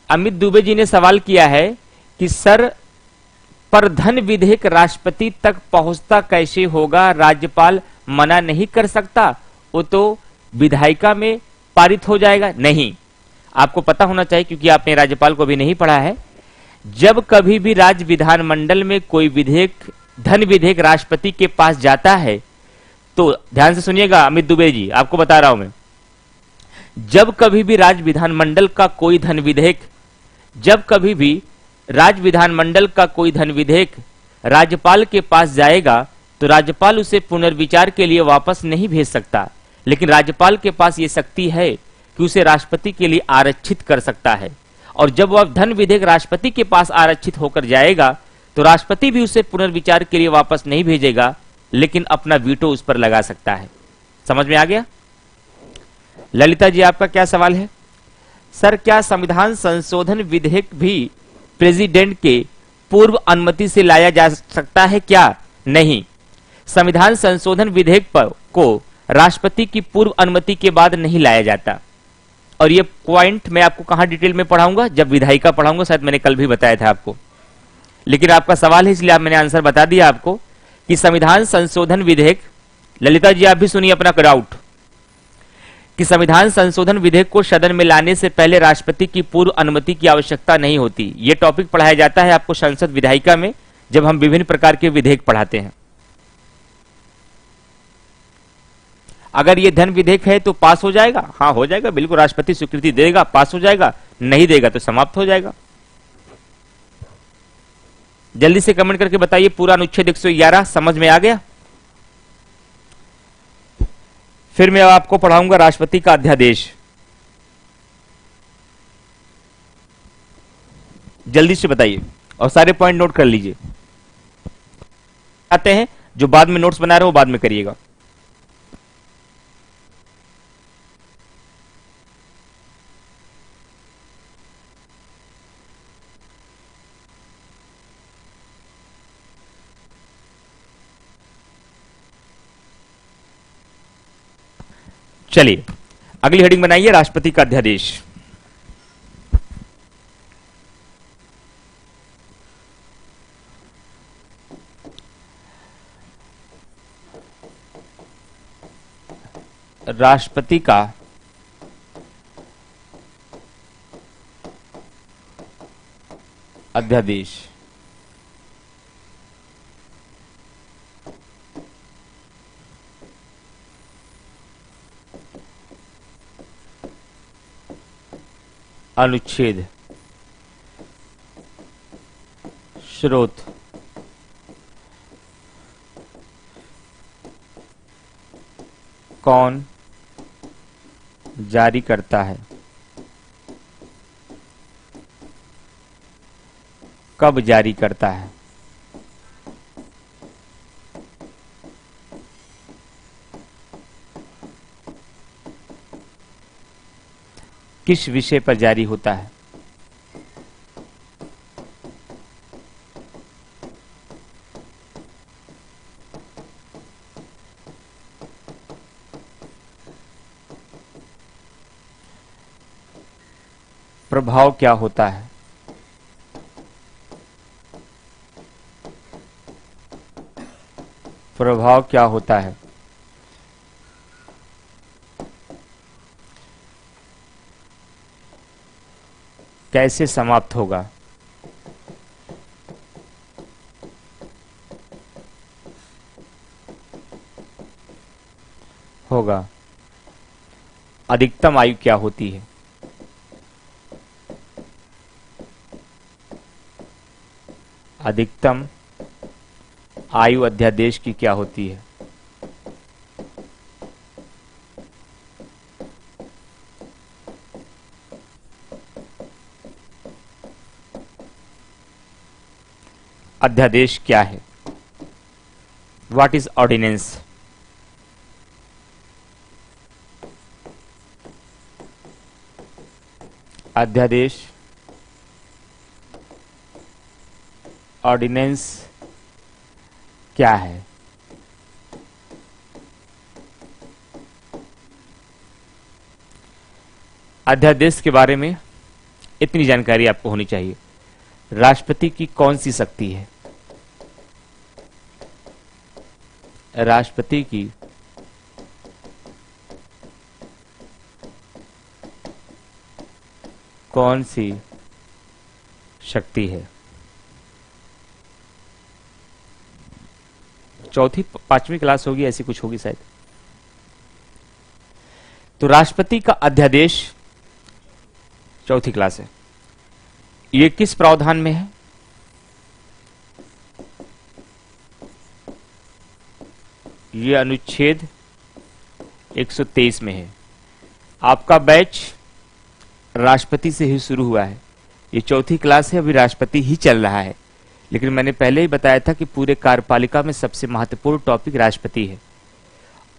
अमित दुबे जी ने सवाल किया है कि सर पर धन विधेयक राष्ट्रपति तक पहुंचता कैसे होगा? राज्यपाल मना नहीं कर सकता, वो तो विधायिका में पारित हो जाएगा। नहीं, आपको पता होना चाहिए क्योंकि आपने राज्यपाल को भी नहीं पढ़ा है। जब कभी भी राज्य विधानमंडल में कोई विधेयक, धन विधेयक राष्ट्रपति के पास जाता है, तो ध्यान से सुनिएगा अमित दुबे जी, आपको बता रहा हूं मैं, जब कभी भी राज्य विधानमंडल का कोई धन विधेयक, जब कभी भी राज्य विधानमंडल का कोई धन विधेयक राज्यपाल के पास जाएगा तो राज्यपाल उसे पुनर्विचार के लिए वापस नहीं भेज सकता, लेकिन राज्यपाल के पास यह शक्ति है कि उसे राष्ट्रपति के लिए आरक्षित कर सकता है। और जब वह धन विधेयक राष्ट्रपति के पास आरक्षित होकर जाएगा तो राष्ट्रपति भी उसे पुनर्विचार के लिए वापस नहीं भेजेगा, लेकिन अपना वीटो उस पर लगा सकता है। समझ में आ गया? ललिता जी, आपका क्या सवाल है? सर, क्या संविधान संशोधन विधेयक भी प्रेसिडेंट के पूर्व अनुमति से लाया जा सकता है क्या? नहीं, संविधान संशोधन विधेयक पर को राष्ट्रपति की पूर्व अनुमति के बाद नहीं लाया जाता। और ये पॉइंट मैं आपको कहां डिटेल में पढ़ाऊंगा? जब विधायिका पढ़ाऊंगा, शायद मैंने कल भी बताया था आपको, लेकिन आपका सवाल है इसलिए मैंने आंसर बता दिया आपको कि संविधान संशोधन विधेयक, ललिता जी आप भी सुनिए अपना डाउट, कि संविधान संशोधन विधेयक को सदन में लाने से पहले राष्ट्रपति की पूर्व अनुमति की आवश्यकता नहीं होती। यह टॉपिक पढ़ाया जाता है आपको संसद विधायिका में, जब हम विभिन्न प्रकार के विधेयक पढ़ाते हैं। अगर ये धन विधेयक है तो पास हो जाएगा? हाँ, हो जाएगा, बिल्कुल, राष्ट्रपति स्वीकृति देगा, पास हो जाएगा, नहीं देगा तो समाप्त हो जाएगा। जल्दी से कमेंट करके बताइए, पूरा अनुच्छेद 111 समझ में आ गया? फिर मैं आपको पढ़ाऊंगा राष्ट्रपति का अध्यादेश। जल्दी से बताइए और सारे पॉइंट नोट कर लीजिए। आते हैं जो बाद में नोट्स बना रहे हो बाद में करिएगा। चलिए अगली हेडिंग बनाइए, राष्ट्रपति का अध्यादेश। राष्ट्रपति का अध्यादेश। अनुच्छेद, स्रोत, कौन जारी करता है, कब जारी करता है, किस विषय पर जारी होता है, प्रभाव क्या होता है, प्रभाव क्या होता है, कैसे समाप्त होगा, होगा, अधिकतम आयु क्या होती है, अधिकतम आयु अध्यादेश की क्या होती है, अध्यादेश क्या है, व्हाट इज ऑर्डिनेंस, अध्यादेश, ऑर्डिनेंस क्या है। अध्यादेश के बारे में इतनी जानकारी आपको होनी चाहिए। राष्ट्रपति की कौन सी शक्ति है, राष्ट्रपति की कौन सी शक्ति है? चौथी पांचवी क्लास होगी, ऐसी कुछ होगी शायद। तो राष्ट्रपति का अध्यादेश चौथी क्लास है। ये किस प्रावधान में है? ये अनुच्छेद 123 में है। आपका बैच राष्ट्रपति से ही शुरू हुआ है। ये चौथी क्लास है, अभी राष्ट्रपति ही चल रहा है, लेकिन मैंने पहले ही बताया था कि पूरे कार्यपालिका में सबसे महत्वपूर्ण टॉपिक राष्ट्रपति है,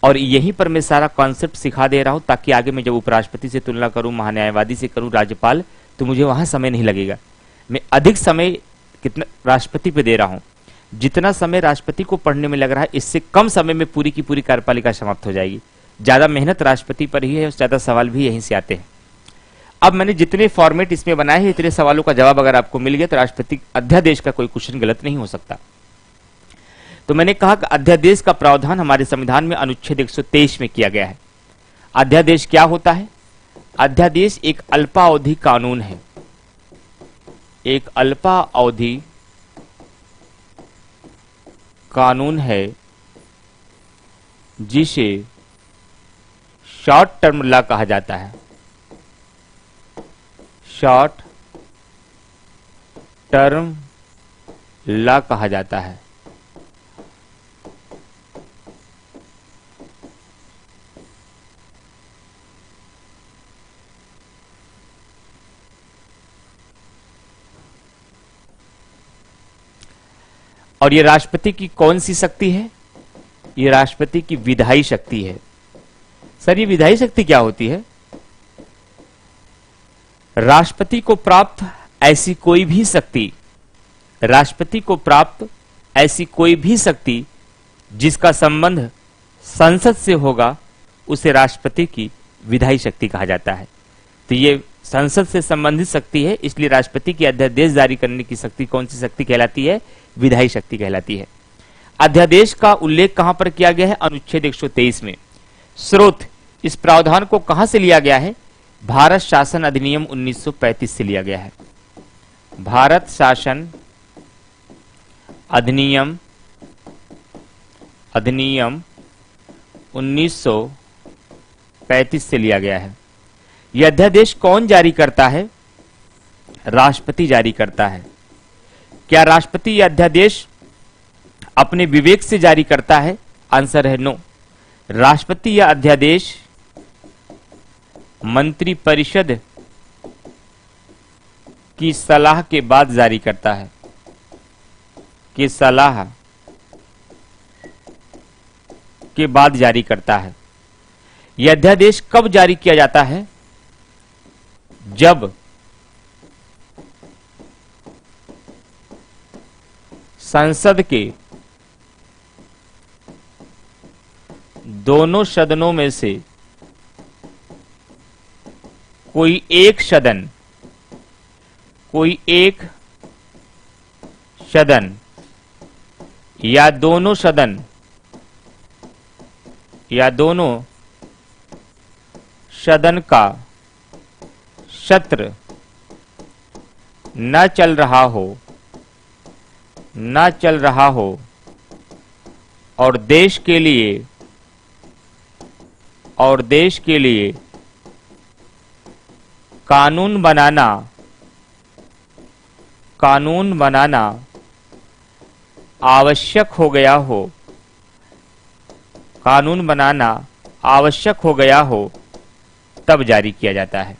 और यहीं पर मैं सारा कॉन्सेप्ट सिखा दे रहा हूं ताकि आगे मैं जब उपराष्ट्रपति से तुलना करूं, महान्यायवादी से करूं, राज्यपाल, तो मुझे वहां समय नहीं लगेगा। मैं अधिक समय कितना राष्ट्रपति पे दे रहा हूं। जितना समय राष्ट्रपति को पढ़ने में लग रहा है, इससे कम समय में पूरी की पूरी कार्यपालिका समाप्त हो जाएगी। ज्यादा मेहनत राष्ट्रपति पर ही है और ज्यादा सवाल भी यहीं से आते हैं। अब मैंने जितने फॉर्मेट इसमें बनाए हैं, इतने सवालों का जवाब अगर आपको मिल गया तो राष्ट्रपति अध्यादेश का कोई क्वेश्चन गलत नहीं हो सकता। तो मैंने कहा कि अध्यादेश का प्रावधान हमारे संविधान में अनुच्छेद 123 में किया गया है। अध्यादेश क्या होता है? अध्यादेश एक अल्पावधि कानून है, एक अल्पावधि कानून है जिसे शॉर्ट टर्म लॉ कहा जाता है। शॉर्ट टर्म लॉ कहा जाता है। और ये राष्ट्रपति की कौन सी शक्ति है? ये राष्ट्रपति की विधायी शक्ति है। सर, ये विधायी शक्ति क्या होती है? राष्ट्रपति को प्राप्त ऐसी कोई भी शक्ति, राष्ट्रपति को प्राप्त ऐसी कोई भी शक्ति जिसका संबंध संसद से होगा, उसे राष्ट्रपति की विधायी शक्ति कहा जाता है। तो ये संसद से संबंधित शक्ति है, इसलिए राष्ट्रपति की अध्यादेश जारी करने की शक्ति कौन सी शक्ति कहलाती है? विधायी शक्ति कहलाती है। अध्यादेश का उल्लेख कहां पर किया गया है? अनुच्छेद 123 में। स्रोत इस प्रावधान को कहां से लिया गया है? भारत शासन अधिनियम 1935 से लिया गया है। भारत शासन अधिनियम 1935 से लिया गया है। यह अध्यादेश कौन जारी करता है? राष्ट्रपति जारी करता है। क्या राष्ट्रपति यह अध्यादेश अपने विवेक से जारी करता है? आंसर है नो। राष्ट्रपति यह अध्यादेश मंत्रिपरिषद की सलाह के बाद जारी करता है। कि सलाह के बाद जारी करता है। यह अध्यादेश कब जारी किया जाता है? जब संसद के दोनों सदनों में से कोई एक सदन या दोनों सदन का सत्र न चल रहा हो और देश के लिए कानून बनाना आवश्यक हो गया हो, तब जारी किया जाता है।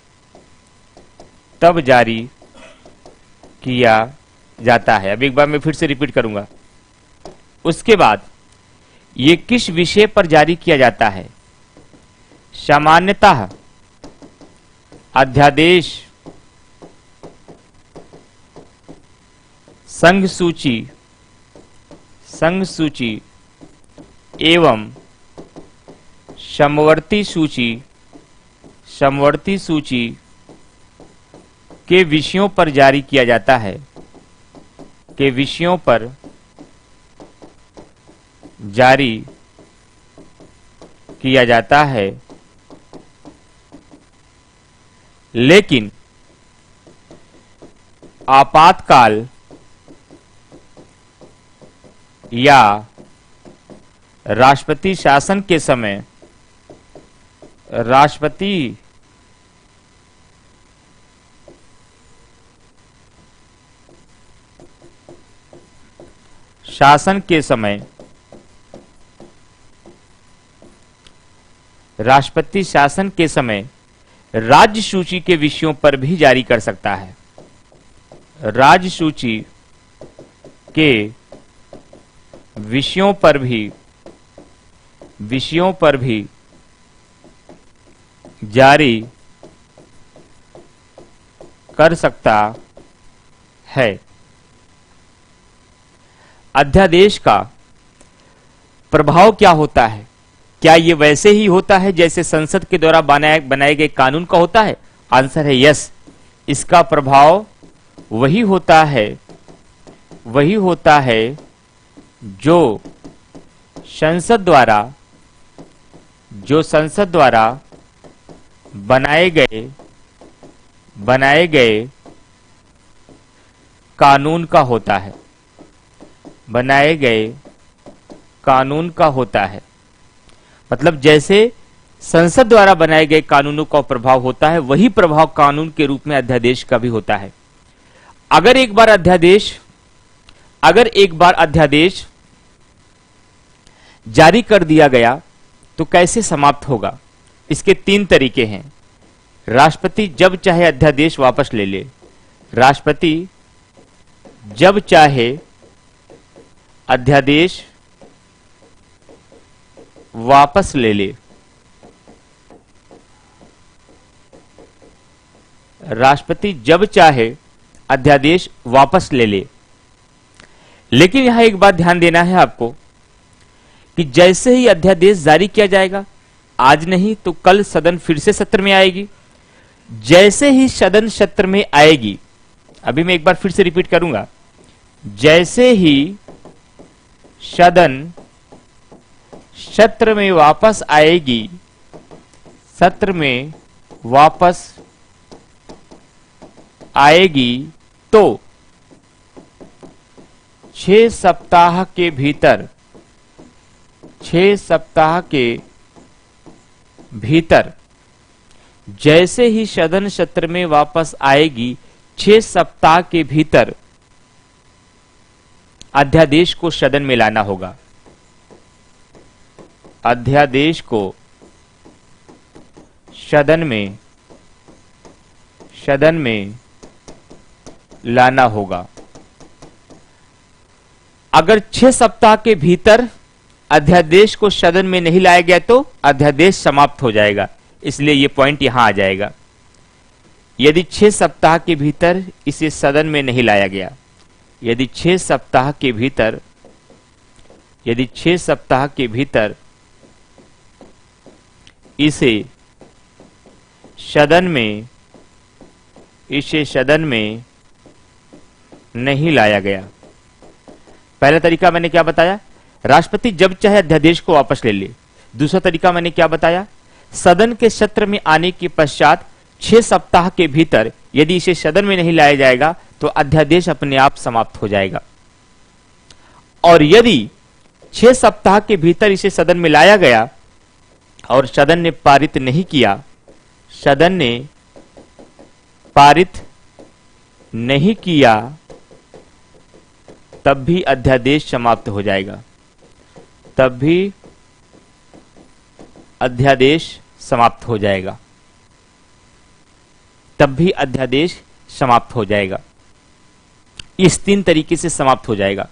तब जारी किया जाता है। अब एक बार मैं फिर से रिपीट करूंगा। उसके बाद ये किस विषय पर जारी किया जाता है? सामान्यतः अध्यादेश संघ सूची एवं समवर्ती सूची के विषयों पर जारी किया जाता है। के विषयों पर जारी किया जाता है, लेकिन आपातकाल या राष्ट्रपति शासन के समय राष्ट्रपति शासन के समय राष्ट्रपति शासन के समय राज्य सूची के विषयों पर भी जारी कर सकता है। राज्य सूची के विषयों पर भी जारी कर सकता है। अध्यादेश का प्रभाव क्या होता है? क्या ये वैसे ही होता है जैसे संसद के द्वारा बनाए गए कानून का होता है? आंसर है यस। इसका प्रभाव वही होता है जो संसद द्वारा बनाए गए कानून का होता है। बनाए गए कानून का होता है मतलब जैसे संसद द्वारा बनाए गए कानूनों का प्रभाव होता है, वही प्रभाव कानून के रूप में अध्यादेश का भी होता है। अगर एक बार अध्यादेश जारी कर दिया गया तो कैसे समाप्त होगा? इसके 3 तरीके हैं। राष्ट्रपति जब चाहे अध्यादेश वापस ले ले। राष्ट्रपति जब चाहे अध्यादेश वापस ले ले। राष्ट्रपति जब चाहे अध्यादेश वापस ले ले। लेकिन यहां एक बात ध्यान देना है आपको कि जैसे ही अध्यादेश जारी किया जाएगा, आज नहीं तो कल सदन फिर से सत्र में आएगी। जैसे ही सदन सत्र में आएगी, अभी मैं एक बार फिर से रिपीट करूंगा, जैसे ही सदन सत्र में वापस आएगी, सत्र में वापस आएगी तो 6 सप्ताह के भीतर जैसे ही सदन सत्र में वापस आएगी, 6 सप्ताह के भीतर अध्यादेश को सदन में लाना होगा। अध्यादेश को सदन में लाना होगा। अगर 6 सप्ताह के भीतर अध्यादेश को सदन में नहीं लाया गया तो अध्यादेश समाप्त हो जाएगा। इसलिए यह पॉइंट यहां आ जाएगा। यदि 6 सप्ताह के भीतर इसे सदन में नहीं लाया गया, यदि 6 सप्ताह के भीतर इसे सदन में नहीं लाया गया। पहला तरीका मैंने क्या बताया? राष्ट्रपति जब चाहे अध्यादेश को वापस ले ले। दूसरा तरीका मैंने क्या बताया? सदन के सत्र में आने के पश्चात 6 सप्ताह के भीतर यदि इसे सदन में नहीं लाया जाएगा तो अध्यादेश अपने आप समाप्त हो जाएगा। और यदि 6 सप्ताह के भीतर इसे सदन में लाया गया और सदन ने पारित नहीं किया, तब भी अध्यादेश समाप्त हो जाएगा। इस 3 तरीके से समाप्त हो जाएगा।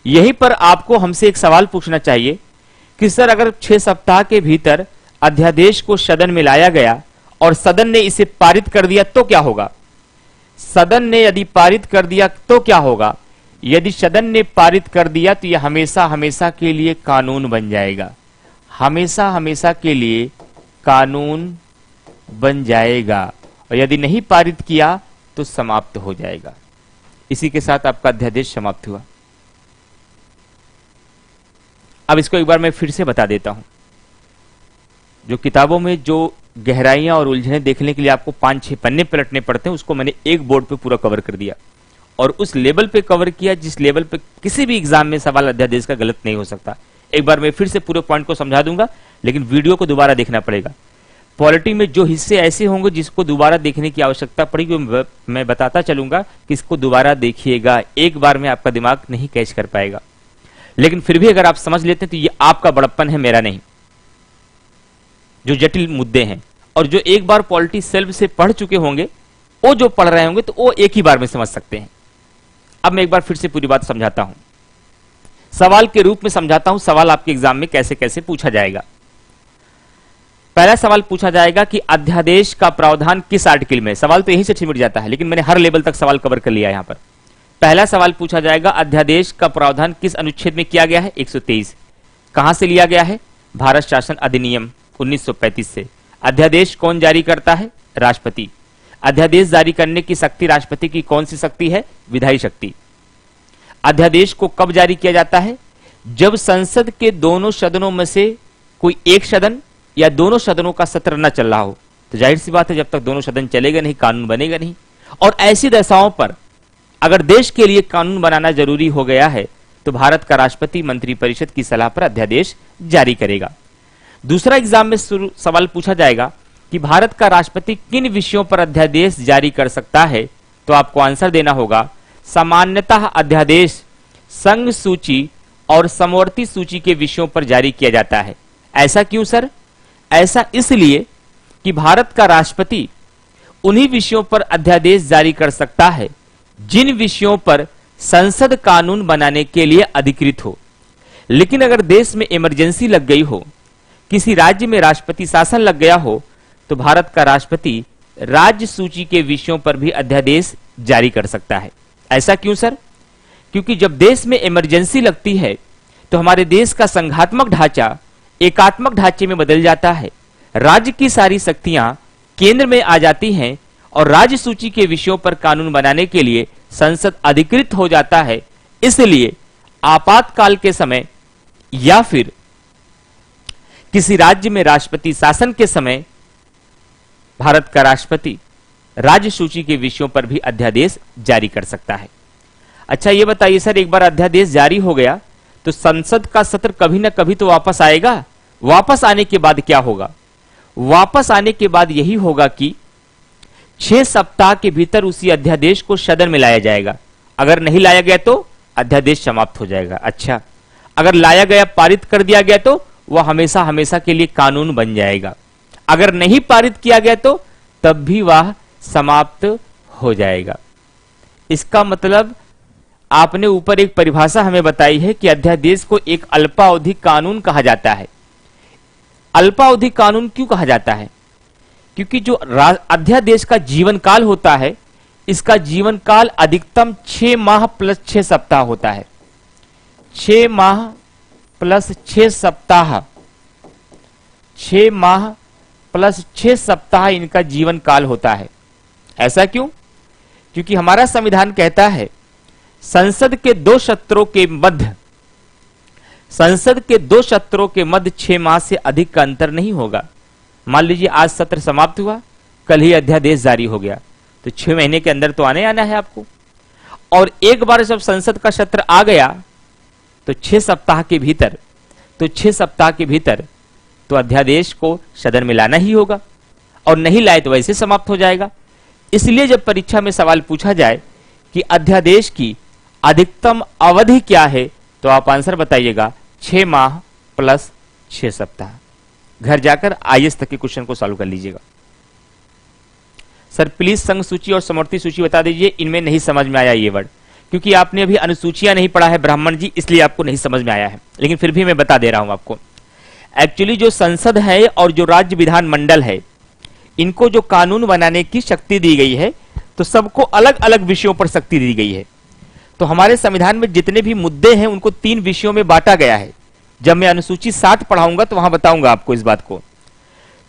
यहीं पर आपको हमसे एक सवाल पूछना चाहिए कि सर अगर 6 सप्ताह के भीतर अध्यादेश को सदन में लाया गया और सदन ने इसे पारित कर दिया तो क्या होगा? सदन ने यदि पारित कर दिया तो क्या होगा? यदि सदन ने पारित कर दिया तो यह हमेशा हमेशा के लिए कानून बन जाएगा। हमेशा हमेशा के लिए कानून बन जाएगा। और यदि नहीं पारित किया तो समाप्त हो जाएगा। इसी के साथ आपका अध्यादेश समाप्त हुआ। अब इसको एक बार मैं फिर से बता देता हूं। जो किताबों में जो गहराइयां और उलझनें देखने के लिए आपको 5-6 पन्ने पलटने पड़ते हैं, उसको मैंने एक बोर्ड पे पूरा कवर कर दिया और उस लेवल पे कवर किया जिस लेवल पे किसी भी एग्जाम में सवाल अध्यादेश का गलत नहीं हो सकता। एक बार मैं फिर से पूरे पॉइंट को समझा दूंगा, लेकिन वीडियो को दोबारा देखना पड़ेगा। पॉलिटी में जो हिस्से ऐसे होंगे जिसको दोबारा देखने की आवश्यकता पड़ेगी, मैं बताता चलूंगा कि इसको दोबारा देखिएगा, एक बार में आपका दिमाग नहीं कैच कर पाएगा। लेकिन फिर भी अगर आप समझ लेते हैं तो ये आपका बड़प्पन है, मेरा नहीं। जो जटिल मुद्दे हैं और जो एक बार पॉलिटी सेल्फ से पढ़ चुके होंगे, वो जो पढ़ रहे होंगे तो वो एक ही बार में समझ सकते हैं। अब मैं एक बार फिर से पूरी बात समझाता हूं, सवाल के रूप में समझाता हूं, सवाल आपके एग्जाम में कैसे कैसे पूछा जाएगा। पहला सवाल पूछा जाएगा कि अध्यादेश का प्रावधान किस आर्टिकल में। सवाल तो यहीं से छिमिट जाता है, लेकिन मैंने हर लेवल तक सवाल कवर कर लिया यहां पर। पहला सवाल पूछा जाएगा अध्यादेश का प्रावधान किस अनुच्छेद में किया गया है। 123 कहां से लिया गया है? भारत शासन अधिनियम 1935 से। अध्यादेश कौन जारी करता है? राष्ट्रपति। अध्यादेश जारी करने की शक्ति राष्ट्रपति की कौन सी शक्ति है? विधायी शक्ति। अध्यादेश को कब जारी किया जाता है? जब संसद के दोनों सदनों में से कोई एक सदन या दोनों सदनों का सत्र न चल रहा हो। तो जाहिर सी बात है, जब तक दोनों सदन चलेगा नहीं, कानून बनेगा नहीं। और ऐसी दशाओं पर अगर देश के लिए कानून बनाना जरूरी हो गया है तो भारत का राष्ट्रपति मंत्रिपरिषद की सलाह पर अध्यादेश जारी करेगा। दूसरा एग्जाम में सवाल पूछा जाएगा कि भारत का राष्ट्रपति किन विषयों पर अध्यादेश जारी कर सकता है। तो आपको आंसर देना होगा सामान्यतः अध्यादेश संघ सूची और समवर्ती सूची के विषयों पर जारी किया जाता है। ऐसा क्यों सर? ऐसा इसलिए कि भारत का राष्ट्रपति उन्हीं विषयों पर अध्यादेश जारी कर सकता है जिन विषयों पर संसद कानून बनाने के लिए अधिकृत हो। लेकिन अगर देश में इमरजेंसी लग गई हो, किसी राज्य में राष्ट्रपति शासन लग गया हो, तो भारत का राष्ट्रपति राज्य सूची के विषयों पर भी अध्यादेश जारी कर सकता है। ऐसा क्यों सर? क्योंकि जब देश में इमरजेंसी लगती है तो हमारे देश का संघात्मक ढांचा एकात्मक ढांचे में बदल जाता है। राज्य की सारी शक्तियां केंद्र में आ जाती हैं और राज्य सूची के विषयों पर कानून बनाने के लिए संसद अधिकृत हो जाता है। इसलिए आपातकाल के समय या फिर किसी राज्य में राष्ट्रपति शासन के समय भारत का राष्ट्रपति राज्य सूची के विषयों पर भी अध्यादेश जारी कर सकता है। अच्छा ये बताइए सर, एक बार अध्यादेश जारी हो गया तो संसद का सत्र कभी ना कभी तो वापस आएगा। वापस आने के बाद क्या होगा? वापस आने के बाद यही होगा कि 6 सप्ताह के भीतर उसी अध्यादेश को सदन में लाया जाएगा। अगर नहीं लाया गया तो अध्यादेश समाप्त हो जाएगा। अच्छा, अगर लाया गया, पारित कर दिया गया तो वह हमेशा हमेशा के लिए कानून बन जाएगा। अगर नहीं पारित किया गया तो तब भी वह समाप्त हो जाएगा। इसका मतलब आपने ऊपर एक परिभाषा हमें बताई है कि अध्यादेश को एक अल्पावधि कानून कहा जाता है। अल्पावधि कानून क्यों कहा जाता है? क्योंकि जो अध्यादेश का जीवन काल होता है, इसका जीवन काल अधिकतम 6 माह प्लस 6 सप्ताह होता है। 6 माह प्लस 6 सप्ताह, 6 माह प्लस 6 सप्ताह इनका जीवन काल होता है। ऐसा क्यों? क्योंकि हमारा संविधान कहता है संसद के 2 सत्रों के मध्य 6 माह से अधिक का अंतर नहीं होगा। मान लीजिए आज सत्र समाप्त हुआ, कल ही अध्यादेश जारी हो गया, तो 6 महीने के अंदर तो आना है आपको। और एक बार जब संसद का सत्र आ गया तो 6 सप्ताह के भीतर तो अध्यादेश को सदन में लाना ही होगा, और नहीं लाए तो वैसे समाप्त हो जाएगा। इसलिए जब परीक्षा में सवाल पूछा जाए कि अध्यादेश की अधिकतम अवधि क्या है, तो आप आंसर बताइएगा 6 माह प्लस 6 सप्ताह। घर जाकर आईएएस तक के क्वेश्चन को सॉल्व कर लीजिएगा। सर प्लीज संघ सूची और समवर्ती सूची बता दीजिए, इनमें नहीं समझ में आया ये वर्ड, क्योंकि आपने अभी अनुसूचियां नहीं पढ़ा है ब्राह्मण जी, इसलिए आपको नहीं समझ में आया है। लेकिन फिर भी मैं बता दे रहा हूं आपको। एक्चुअली जो संसद है और जो राज्य विधान मंडल है, इनको जो कानून बनाने की शक्ति दी गई है, तो सबको अलग अलग विषयों पर शक्ति दी गई है। तो हमारे संविधान में जितने भी मुद्दे हैं उनको 3 विषयों में बांटा गया है। जब मैं अनुसूची 60 पढ़ाऊंगा तो वहां बताऊंगा आपको इस बात को।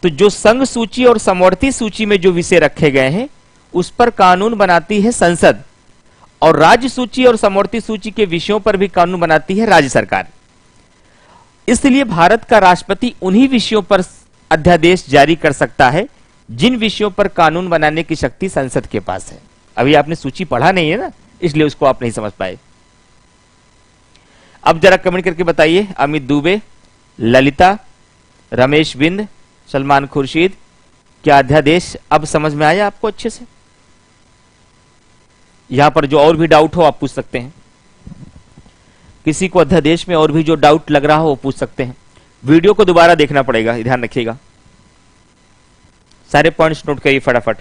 तो जो संघ सूची और समवर्ती सूची में जो विषय रखे गए हैं उस पर कानून बनाती है संसद, और राज्य सूची और समवर्ती सूची के विषयों पर भी कानून बनाती है राज्य सरकार। इसलिए भारत का राष्ट्रपति उन्हीं विषयों पर अध्यादेश जारी कर सकता है जिन विषयों पर कानून बनाने की शक्ति संसद के पास है। अभी आपने सूची पढ़ा नहीं है ना, इसलिए उसको आप नहीं समझ पाए। अब जरा कमेंट करके बताइए, अमित दुबे, ललिता, रमेश बिंद, सलमान खुर्शीद, क्या अध्यादेश अब समझ में आया आपको अच्छे से? यहां पर जो और भी डाउट हो आप पूछ सकते हैं। किसी को अध्यादेश में और भी जो डाउट लग रहा हो वो पूछ सकते हैं। वीडियो को दोबारा देखना पड़ेगा, ध्यान रखिएगा। सारे पॉइंट्स नोट करिए फटाफट।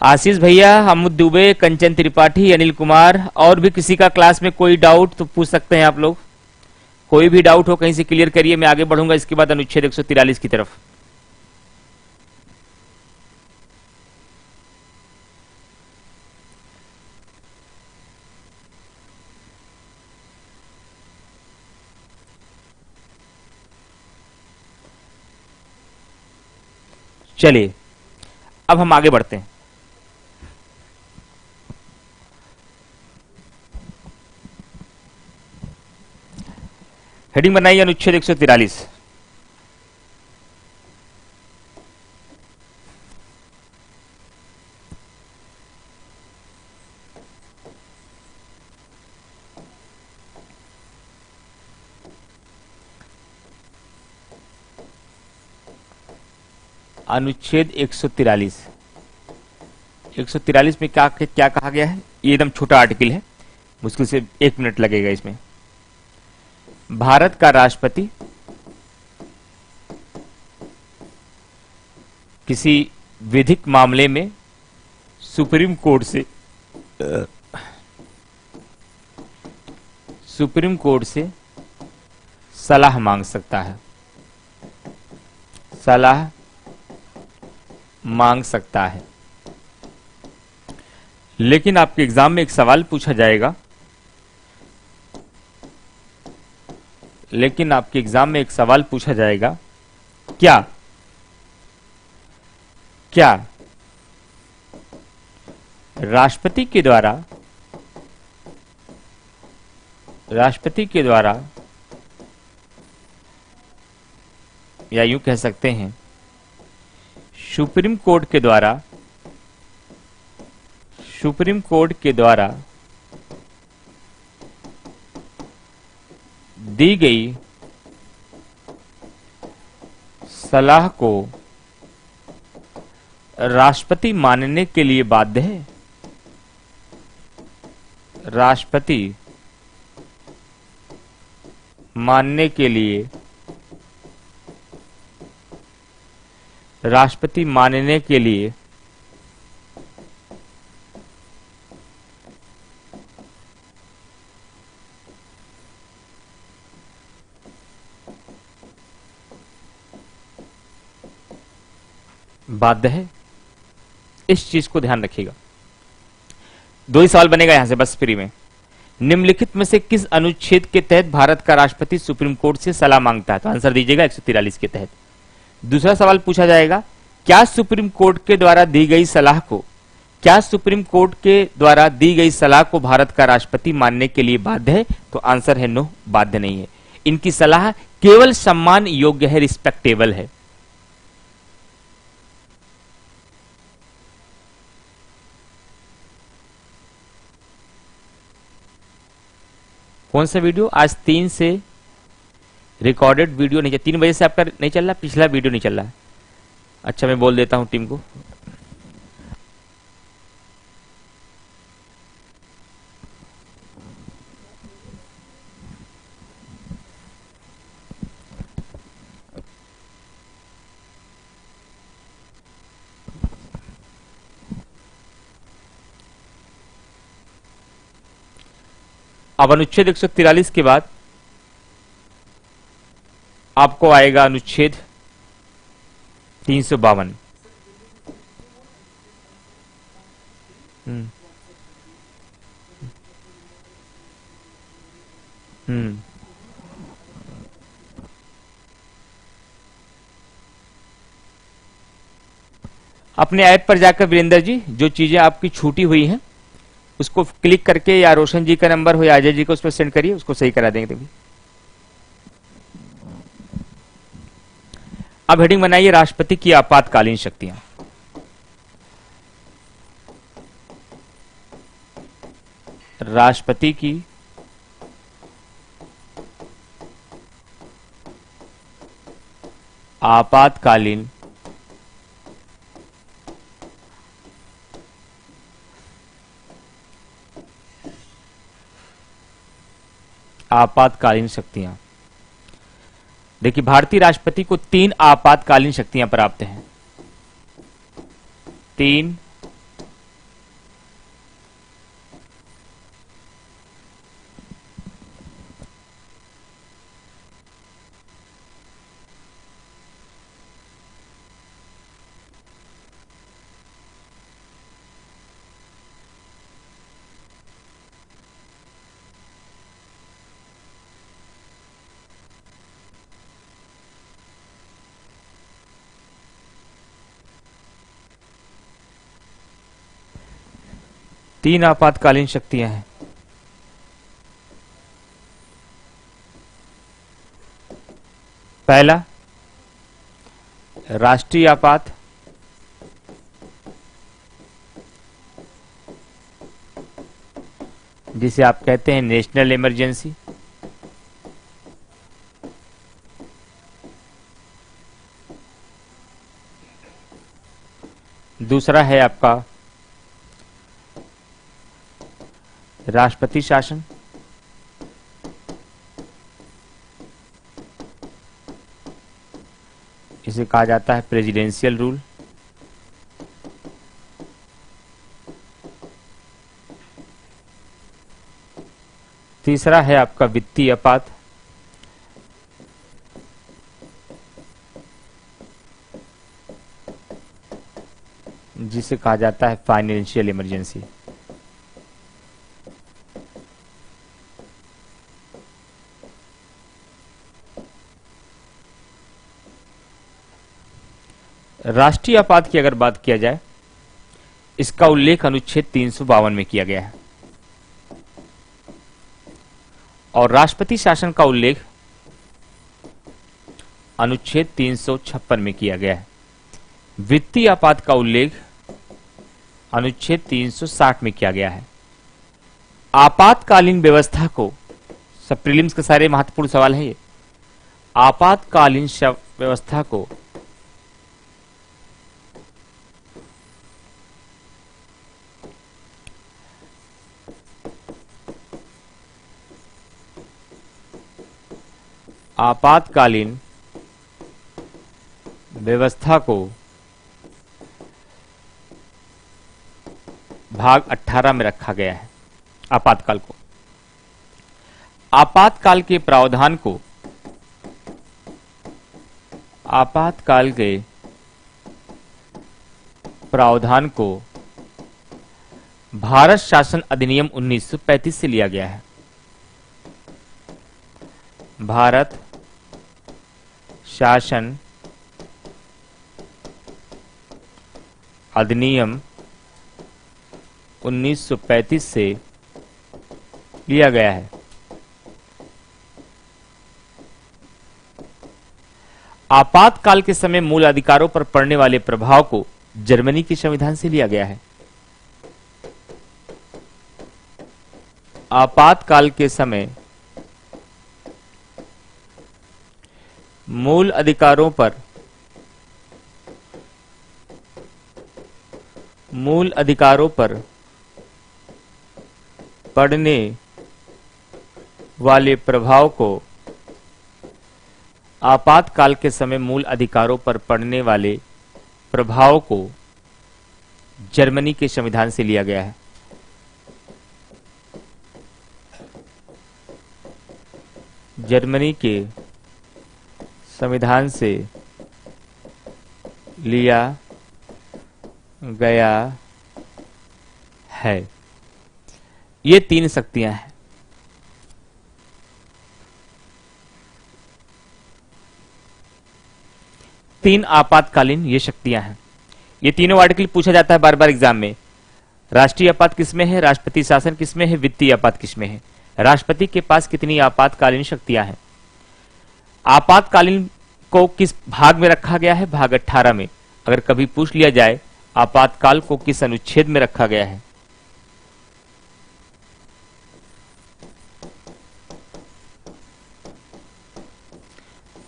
आशीष भैया, अमित दुबे, कंचन त्रिपाठी, अनिल कुमार, और भी किसी का क्लास में कोई डाउट तो पूछ सकते हैं आप लोग। कोई भी डाउट हो कहीं से क्लियर करिए, मैं आगे बढ़ूंगा इसके बाद अनुच्छेद 143 की तरफ। चलिए अब हम आगे बढ़ते हैं। हेडिंग बनाइए अनुच्छेद 143। अनुच्छेद 143। 143 में क्या क्या कहा गया है? ये एकदम छोटा आर्टिकल है, मुश्किल से 1 मिनट लगेगा इसमें। भारत का राष्ट्रपति किसी विधिक मामले में सुप्रीम कोर्ट से सलाह मांग सकता है। सलाह मांग सकता है। लेकिन आपके एग्जाम में एक सवाल पूछा जाएगा, क्या क्या राष्ट्रपति के द्वारा या यूं कह सकते हैं सुप्रीम कोर्ट के द्वारा दी गई सलाह को राष्ट्रपति मानने के लिए बाध्य है। राष्ट्रपति मानने के लिए बाध्य है। इस चीज को ध्यान रखिएगा। 2 ही सवाल बनेगा यहां से बस फ्री में। निम्नलिखित में से किस अनुच्छेद के तहत भारत का राष्ट्रपति सुप्रीम कोर्ट से सलाह मांगता है? तो आंसर दीजिएगा 143 के तहत। दूसरा सवाल पूछा जाएगा, क्या सुप्रीम कोर्ट के द्वारा दी गई सलाह को भारत का राष्ट्रपति मानने के लिए बाध्य है? तो आंसर है नो, बाध्य नहीं है। इनकी सलाह केवल सम्मान योग्य है, रिस्पेक्टेबल है। कौन सा वीडियो? आज 3 से रिकॉर्डेड वीडियो नहीं, 3 बजे से आपका नहीं चल रहा, पिछला वीडियो नहीं चल रहा है। अच्छा, मैं बोल देता हूं टीम को। अब अनुच्छेद 143 के बाद आपको आएगा अनुच्छेद 352। हम्म हम्म अपने ऐप पर जाकर वीरेंद्र जी जो चीजें आपकी छूटी हुई हैं उसको क्लिक करके, या रोशन जी का नंबर हो या अजय जी को उस पर सेंड करिए, उसको सही करा देंगे। अब हेडिंग बनाइए राष्ट्रपति की आपातकालीन शक्तियां। राष्ट्रपति की आपातकालीन शक्तियां। देखिए, भारतीय राष्ट्रपति को 3 आपातकालीन शक्तियां प्राप्त हैं। 3 आपातकालीन शक्तियां हैं। पहला, राष्ट्रीय आपात, जिसे आप कहते हैं नेशनल इमरजेंसी। दूसरा है आपका राष्ट्रपति शासन, इसे कहा जाता है प्रेसिडेंशियल रूल। तीसरा है आपका वित्तीय आपात, जिसे कहा जाता है फाइनेंशियल इमरजेंसी। राष्ट्रीय आपात की अगर बात किया जाए, इसका उल्लेख अनुच्छेद 352 में किया गया है और राष्ट्रपति शासन का उल्लेख अनुच्छेद 356 में किया गया है। वित्तीय आपात का उल्लेख अनुच्छेद 360 में किया गया है। आपातकालीन व्यवस्था को, सब प्रीलिम्स के सारे महत्वपूर्ण सवाल हैं ये, आपातकालीन व्यवस्था को आपातकालीन व्यवस्था को भाग 18 में रखा गया है। आपातकाल को, आपातकाल के प्रावधान को, आपातकाल के प्रावधान को भारत शासन अधिनियम 1935 से लिया गया है। भारत शासन अधिनियम 1935 से लिया गया है। आपातकाल के समय मूल अधिकारों पर पड़ने वाले प्रभाव को जर्मनी के संविधान से लिया गया है। आपातकाल के समय मूल अधिकारों पर पड़ने वाले प्रभाव को आपातकाल के समय मूल अधिकारों पर पड़ने वाले प्रभाव को जर्मनी के संविधान से लिया गया है। जर्मनी के संविधान से लिया गया है। ये 3 शक्तियां हैं। तीन आपातकालीन ये शक्तियां हैं। ये तीनों आर्टिकल पूछा जाता है बार बार एग्जाम में। राष्ट्रीय आपात किसमें है, राष्ट्रपति शासन किसमें है, वित्तीय आपात किसमें है। राष्ट्रपति के पास कितनी आपातकालीन शक्तियां हैं। आपातकालीन को किस भाग में रखा गया है, भाग 18 में। अगर कभी पूछ लिया जाए आपातकाल को किस अनुच्छेद में रखा गया है,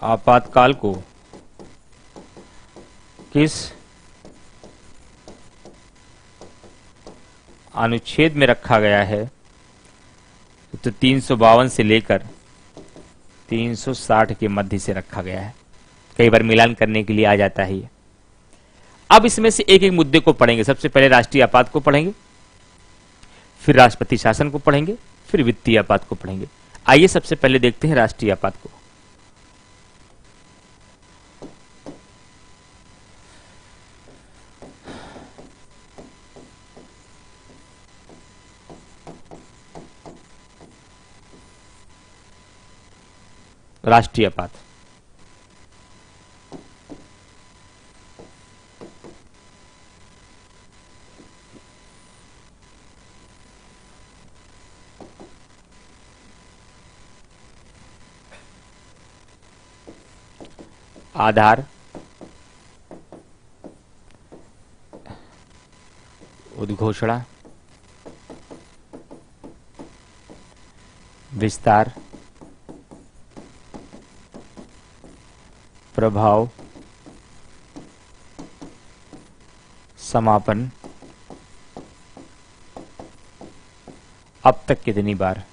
आपातकाल को किस अनुच्छेद में रखा गया है, तो 352 से लेकर 360 के मध्य से रखा गया है। कई बार मिलान करने के लिए आ जाता है ये। अब इसमें से एक एक मुद्दे को पढ़ेंगे। सबसे पहले राष्ट्रीय आपात को पढ़ेंगे, फिर राष्ट्रपति शासन को पढ़ेंगे, फिर वित्तीय आपात को पढ़ेंगे। आइए सबसे पहले देखते हैं राष्ट्रीय आपात को। राष्ट्रीय आपात आधार, उद्घोषणा, विस्तार, प्रभाव, समापन। अब तक कितनी बार।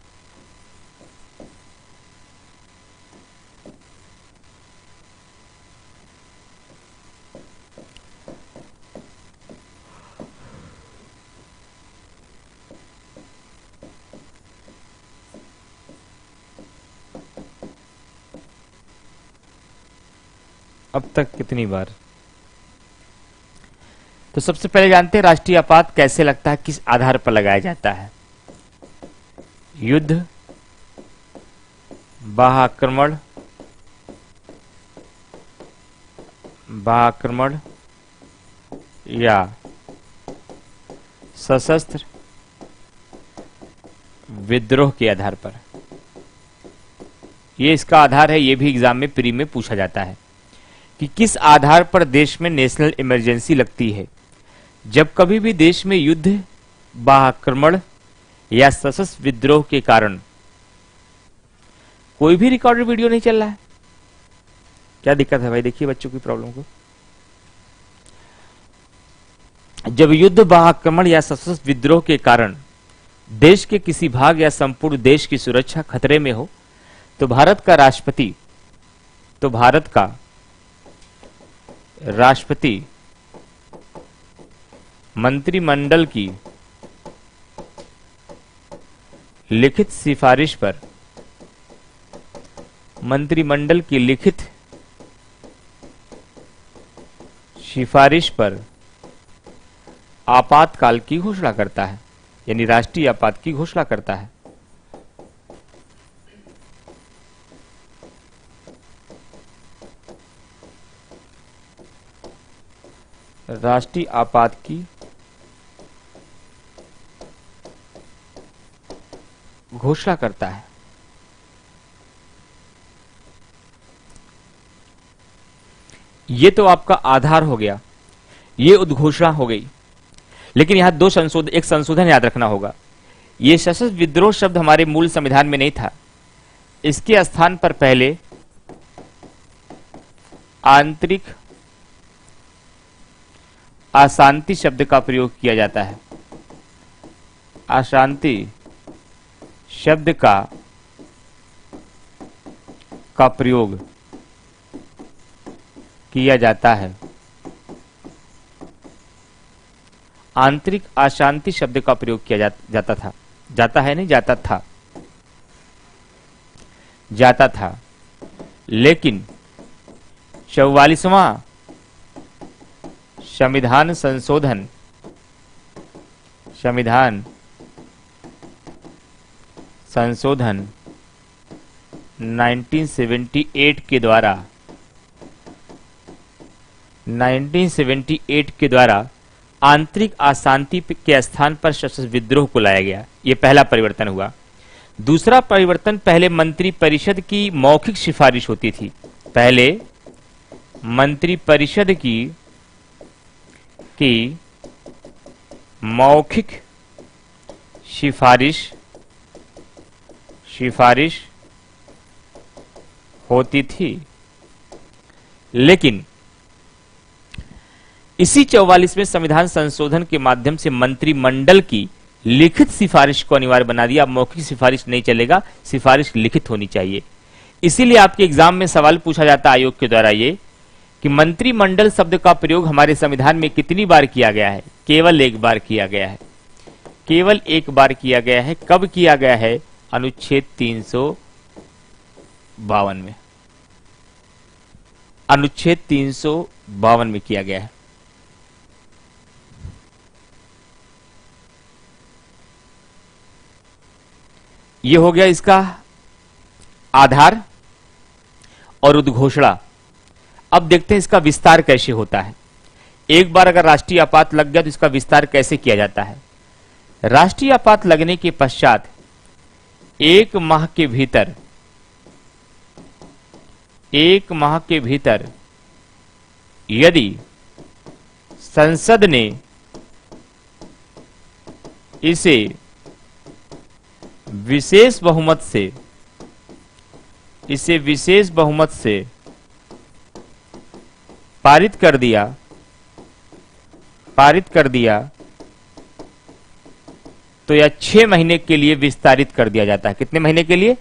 अब तक कितनी बार। तो सबसे पहले जानते हैं राष्ट्रीय आपात कैसे लगता है, किस आधार पर लगाया जाता है। युद्ध, बाह्याक्रमण या सशस्त्र विद्रोह के आधार पर। यह इसका आधार है। यह भी एग्जाम में प्री में पूछा जाता है कि किस आधार पर देश में नेशनल इमरजेंसी लगती है। जब कभी भी देश में युद्ध, बाह्याक्रमण या सशस्त्र विद्रोह के कारण कोई भी रिकॉर्डेड वीडियो नहीं चल रहा है। क्या दिक्कत है भाई, देखिए बच्चों की प्रॉब्लम को। जब युद्ध, बाह्याक्रमण या सशस्त्र विद्रोह के कारण देश के किसी भाग या संपूर्ण देश की सुरक्षा खतरे में हो, तो भारत का राष्ट्रपति मंत्रिमंडल की लिखित सिफारिश पर आपातकाल की घोषणा करता है, यानी राष्ट्रीय आपात की घोषणा करता है। राष्ट्रीय आपात की घोषणा करता है। ये तो आपका आधार हो गया, ये उद्घोषणा हो गई। लेकिन यहां एक संशोधन याद रखना होगा। ये सशस्त्र विद्रोह शब्द हमारे मूल संविधान में नहीं था। इसके स्थान पर पहले आंतरिक अशांति शब्द का प्रयोग किया जाता है। अशांति शब्द का प्रयोग किया जाता है। आंतरिक अशांति शब्द का प्रयोग किया जाता था। जाता है नहीं, जाता था। लेकिन 44वां संविधान संशोधन 1978 के द्वारा आंतरिक अशांति के स्थान पर सशस्त्र विद्रोह को लाया गया। यह पहला परिवर्तन हुआ। दूसरा परिवर्तन, पहले मंत्री परिषद की मौखिक सिफारिश होती थी। पहले मंत्री परिषद की मौखिक सिफारिश होती थी, लेकिन इसी 44वें संविधान संशोधन के माध्यम से मंत्रिमंडल की लिखित सिफारिश को अनिवार्य बना दिया। अब मौखिक सिफारिश नहीं चलेगा, सिफारिश लिखित होनी चाहिए। इसीलिए आपके एग्जाम में सवाल पूछा जाता है आयोग के द्वारा ये कि मंत्रिमंडल शब्द का प्रयोग हमारे संविधान में कितनी बार किया गया है? केवल एक बार किया गया है। केवल एक बार किया गया है। कब किया गया है? अनुच्छेद 352 में। अनुच्छेद 352 में किया गया है। यह हो गया इसका आधार और उद्घोषणा। अब देखते हैं इसका विस्तार कैसे होता है। एक बार अगर राष्ट्रीय आपात लग गया तो इसका विस्तार कैसे किया जाता है? राष्ट्रीय आपात लगने के पश्चात 1 माह के भीतर यदि संसद ने इसे विशेष बहुमत से पारित कर दिया तो यह 6 महीने के लिए विस्तारित कर दिया जाता है। कितने महीने के लिए?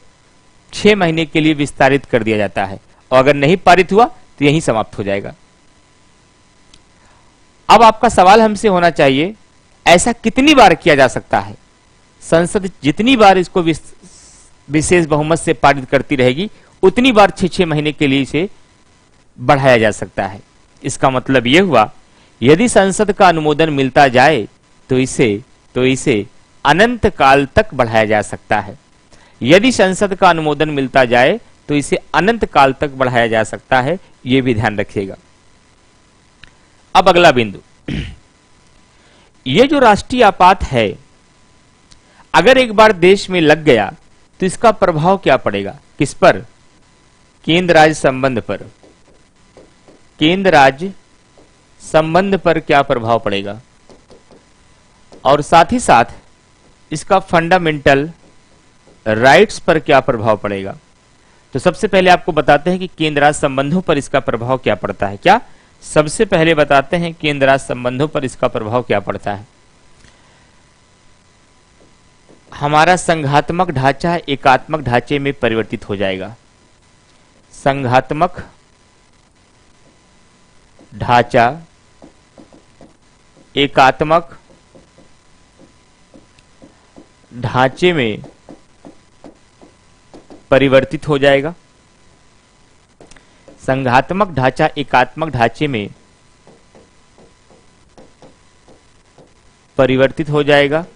6 महीने के लिए विस्तारित कर दिया जाता है। और अगर नहीं पारित हुआ तो यहीं समाप्त हो जाएगा। अब आपका सवाल हमसे होना चाहिए, ऐसा कितनी बार किया जा सकता है? संसद जितनी बार इसको विशेष बहुमत से पारित करती रहेगी उतनी बार 6-6 महीने के लिए इसे बढ़ाया जा सकता है। इसका मतलब यह हुआ, यदि संसद का अनुमोदन मिलता जाए तो इसे अनंत काल तक बढ़ाया जा सकता है। यदि संसद का अनुमोदन मिलता जाए तो इसे अनंत काल तक बढ़ाया जा सकता है। यह भी ध्यान रखिएगा। अब अगला बिंदु, यह जो राष्ट्रीय आपात है, अगर एक बार देश में लग गया तो इसका प्रभाव क्या पड़ेगा? किस पर? केंद्र राज्य संबंध पर। केंद्र राज्य संबंध पर क्या प्रभाव पड़ेगा? और साथ ही साथ इसका फंडामेंटल राइट्स पर क्या प्रभाव पड़ेगा? तो सबसे पहले आपको बताते हैं कि केंद्र राज्य संबंधों पर इसका प्रभाव क्या पड़ता है। क्या सबसे पहले बताते हैं केंद्र राज्य संबंधों पर इसका प्रभाव क्या पड़ता है। हमारा संघात्मक ढांचा एकात्मक ढांचे में परिवर्तित हो जाएगा। संघात्मक ढांचा एकात्मक ढांचे में परिवर्तित हो जाएगा। संघात्मक ढांचा एकात्मक ढांचे में परिवर्तित हो जाएगा।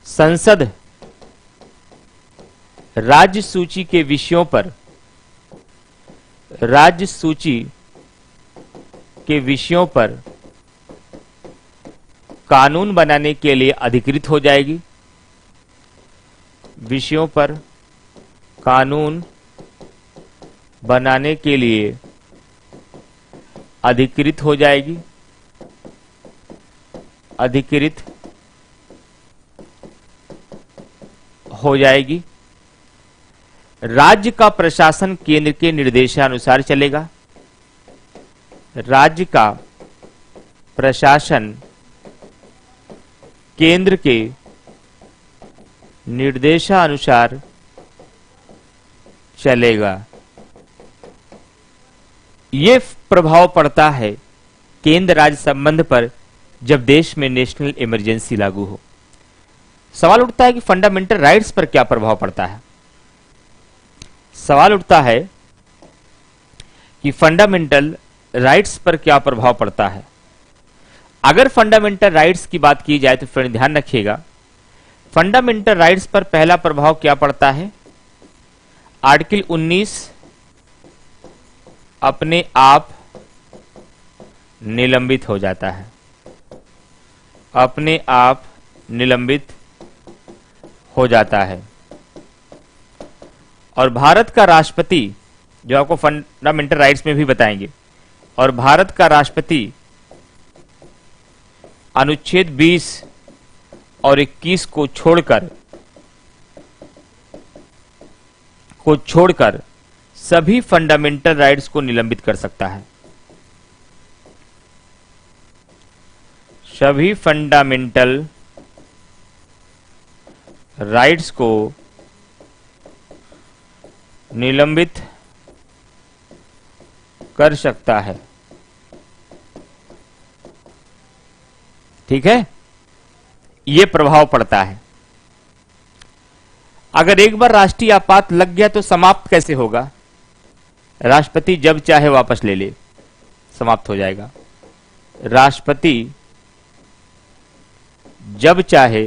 संसद राज्य सूची के विषयों पर कानून बनाने के लिए अधिकृत हो जाएगी। विषयों पर कानून बनाने के लिए अधिकृत हो जाएगी। राज्य का प्रशासन केंद्र के निर्देशानुसार चलेगा। राज्य का प्रशासन केंद्र के निर्देशानुसार चलेगा। ये प्रभाव पड़ता है केंद्र राज्य संबंध पर जब देश में नेशनल इमरजेंसी लागू हो। सवाल उठता है कि फंडामेंटल राइट्स पर क्या प्रभाव पड़ता है। सवाल उठता है कि फंडामेंटल राइट्स पर क्या प्रभाव पड़ता है। अगर फंडामेंटल राइट्स की बात की जाए तो फिर ध्यान रखिएगा, फंडामेंटल राइट्स पर पहला प्रभाव क्या पड़ता है। आर्टिकल 19 अपने आप निलंबित हो जाता है, अपने आप निलंबित हो जाता है। और भारत का राष्ट्रपति, जो आपको फंडामेंटल राइट्स में भी बताएंगे, और भारत का राष्ट्रपति अनुच्छेद 20 और 21 को छोड़कर सभी फंडामेंटल राइट्स को निलंबित कर सकता है। सभी फंडामेंटल राइट्स को निलंबित कर सकता है। ठीक है, यह प्रभाव पड़ता है। अगर एक बार राष्ट्रीय आपात लग गया तो समाप्त कैसे होगा। राष्ट्रपति जब चाहे वापस ले ले, समाप्त हो जाएगा। राष्ट्रपति जब चाहे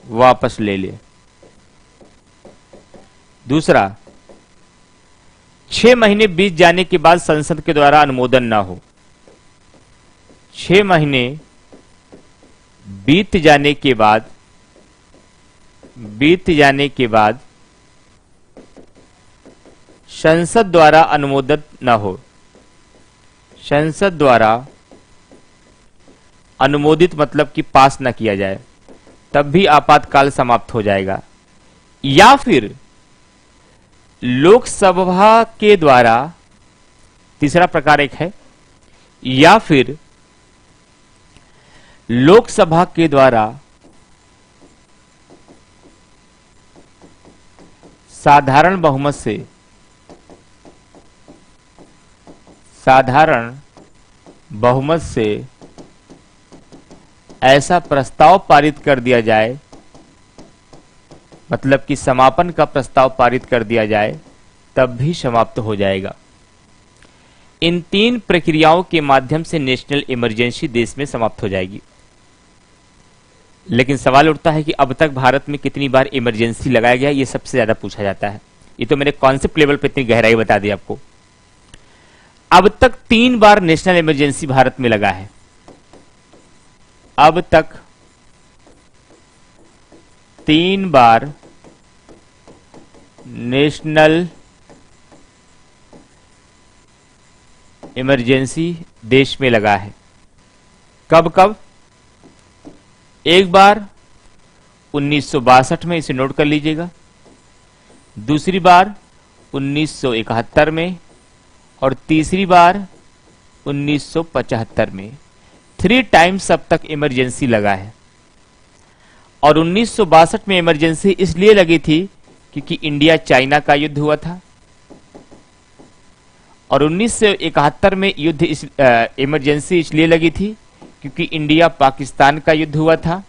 वापस ले ले। दूसरा, 6 महीने बीत जाने के बाद संसद के द्वारा अनुमोदन ना हो। 6 महीने बीत जाने के बाद संसद द्वारा अनुमोदित न हो। संसद द्वारा अनुमोदित मतलब कि पास न किया जाए, तब भी आपातकाल समाप्त हो जाएगा। या फिर लोकसभा के द्वारा, तीसरा प्रकार एक है, या फिर लोकसभा के द्वारा साधारण बहुमत से ऐसा प्रस्ताव पारित कर दिया जाए, मतलब कि समापन का प्रस्ताव पारित कर दिया जाए, तब भी समाप्त हो जाएगा। इन 3 प्रक्रियाओं के माध्यम से नेशनल इमरजेंसी देश में समाप्त हो जाएगी। लेकिन सवाल उठता है कि अब तक भारत में कितनी बार इमरजेंसी लगाया गया, ये सबसे ज्यादा पूछा जाता है। ये तो मैंने कॉन्सेप्ट लेवल पे इतनी गहराई बता दी आपको। अब तक 3 बार नेशनल इमरजेंसी भारत में लगा है। अब तक 3 बार नेशनल इमरजेंसी देश में लगा है। कब कब? एक बार 1962 में, इसे नोट कर लीजिएगा। दूसरी बार 1971 में, और तीसरी बार 1975 में। 3 टाइम्स अब तक इमरजेंसी लगा है। और 1962 में इमरजेंसी इसलिए लगी थी क्योंकि इंडिया चाइना का युद्ध हुआ था, और 1971 में इमरजेंसी इसलिए लगी थी क्योंकि इंडिया पाकिस्तान का युद्ध हुआ था,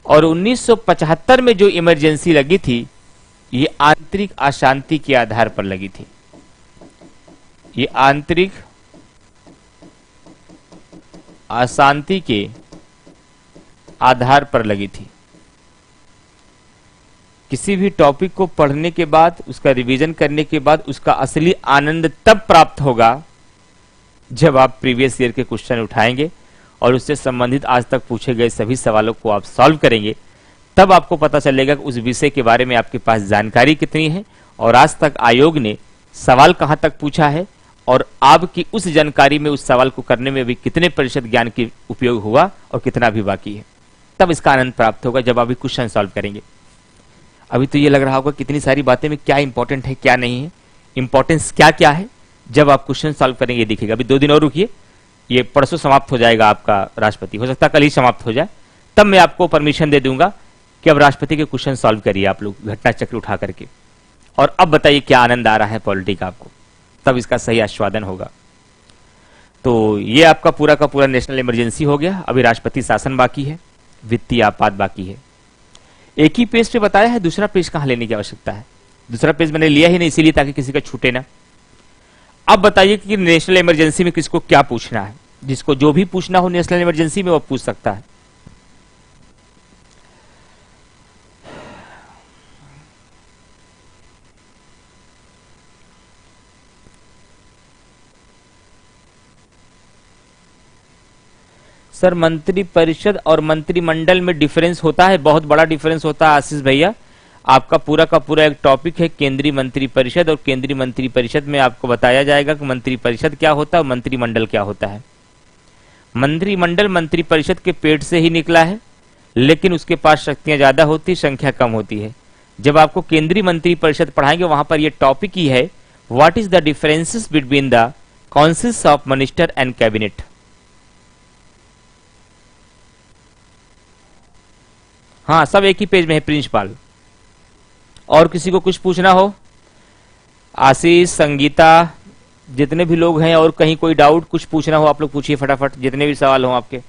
और 1975 में जो इमरजेंसी लगी थी ये आंतरिक अशांति के आधार पर लगी थी। ये आंतरिक अशांति के आधार पर लगी थी। किसी भी टॉपिक को पढ़ने के बाद, उसका रिवीजन करने के बाद उसका असली आनंद तब प्राप्त होगा जब आप प्रीवियस ईयर के क्वेश्चन उठाएंगे और उससे संबंधित आज तक पूछे गए सभी सवालों को आप सॉल्व करेंगे। तब आपको पता चलेगा कि उस विषय के बारे में आपके पास जानकारी कितनी है, और आज तक आयोग ने सवाल कहां तक पूछा है, और आपकी उस जानकारी में उस सवाल को करने में भी कितने प्रतिशत ज्ञान की उपयोग हुआ और कितना भी बाकी है। तब इसका आनंद प्राप्त होगा जब आप क्वेश्चन सॉल्व करेंगे। अभी तो ये लग रहा होगा कितनी सारी बातें में क्या इंपॉर्टेंट है क्या नहीं है, इंपॉर्टेंस क्या क्या है। जब आप क्वेश्चन सॉल्व करेंगे दिखेगा। अभी 2 दिन और रुकिए, ये परसों समाप्त हो जाएगा आपका राष्ट्रपति, हो सकता है कल ही समाप्त हो जाए, तब मैं आपको परमिशन दे दूंगा कि अब राष्ट्रपति के क्वेश्चन सॉल्व करिए आप लोग घटना चक्र उठा करके। और अब बताइए क्या आनंद आ रहा है पॉलिटी का आपको, तब इसका सही आस्वादन होगा। तो ये आपका पूरा का पूरा नेशनल इमरजेंसी हो गया। अभी राष्ट्रपति शासन बाकी है, वित्तीय आपात बाकी है। एक ही पेज पे बताया है, दूसरा पेज कहां लेने की आवश्यकता है। दूसरा पेज मैंने लिया ही नहीं इसीलिए ताकि किसी का छूटे ना। अब बताइए कि नेशनल इमरजेंसी में किसको क्या पूछना है। जिसको जो भी पूछना हो नेशनल इमरजेंसी में वो पूछ सकता है। सर मंत्री परिषद और मंत्रिमंडल में डिफरेंस होता है, बहुत बड़ा डिफरेंस होता है आशीष भैया। आपका पूरा का पूरा एक टॉपिक है केंद्रीय मंत्री परिषद, और केंद्रीय मंत्री परिषद में आपको बताया जाएगा कि मंत्री परिषद क्या होता है और मंत्रिमंडल क्या होता है। मंत्रिमंडल मंत्री परिषद के पेट से ही निकला है, लेकिन उसके पास शक्तियां ज्यादा होती, संख्या कम होती है। जब आपको केंद्रीय मंत्री परिषद पढ़ाएंगे वहां पर यह टॉपिक ही है, what is the differences between the councils of minister and cabinet. हाँ सब एक ही पेज में है प्रिंसिपल। और किसी को कुछ पूछना हो, आशीष, संगीता, जितने भी लोग हैं, और कहीं कोई डाउट कुछ पूछना हो आप लोग पूछिए फटाफट, जितने भी सवाल हो आपके।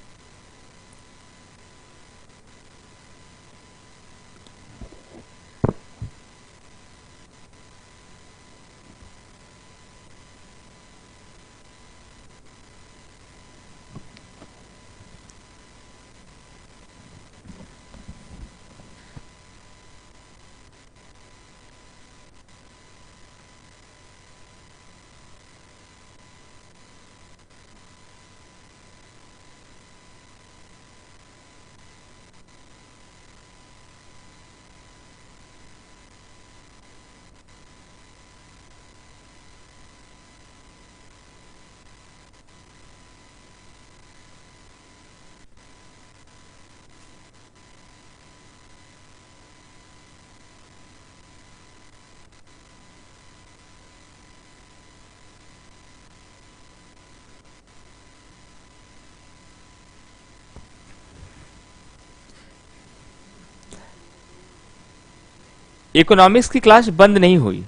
इकोनॉमिक्स की क्लास बंद नहीं हुई,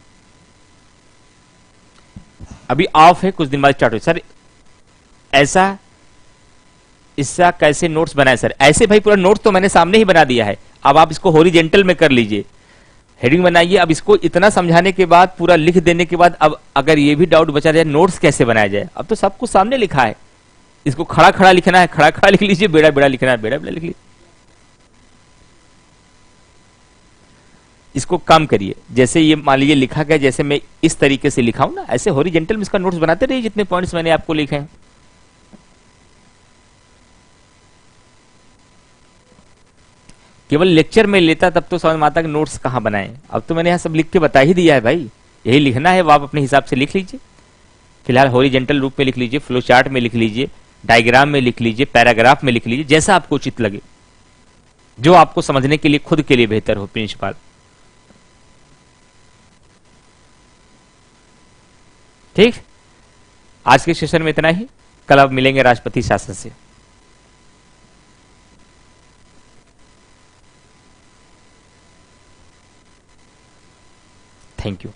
अभी ऑफ है, कुछ दिन बाद स्टार्ट हो। सर ऐसा इसका कैसे नोट्स बनाए सर? ऐसे भाई पूरा नोट्स तो मैंने सामने ही बना दिया है, अब आप इसको हॉरिजेंटल में कर लीजिए, हेडिंग बनाइए। अब इसको इतना समझाने के बाद, पूरा लिख देने के बाद, अब अगर ये भी डाउट बचा जाए नोट्स कैसे बनाया जाए, अब तो सब कुछ सामने लिखा है। इसको खड़ा खड़ा लिखना है, खड़ा खड़ा लिख लीजिए, बेड़ा बेड़ा लिखना है, बेड़ा बेड़ा लिख लीजिए। इसको कम करिए, जैसे ये मान लीजिए लिखा गया, जैसे मैं इस तरीके से लिखा हूं ना, ऐसे हॉरिजेंटल में इसका नोट्स बनाते रहिए जितने पॉइंट्स मैंने आपको लिखे हैं। केवल लेक्चर में लेता तब तो समझ में आता कि नोट्स कहां बनाए, अब तो मैंने यहां सब लिख के बता ही दिया है भाई, यही लिखना है, वो आप अपने हिसाब से लिख लीजिए। फिलहाल हॉरिजेंटल रूप में लिख लीजिए, फ्लो चार्ट में लिख लीजिए, डायग्राम में लिख लीजिए, पैराग्राफ में लिख लीजिए, जैसा आपको उचित लगे, जो आपको समझने के लिए खुद के लिए बेहतर हो प्रिंसिपल। ठीक, आज के सेशन में इतना ही, कल अब मिलेंगे राष्ट्रपति शासन से। Thank you.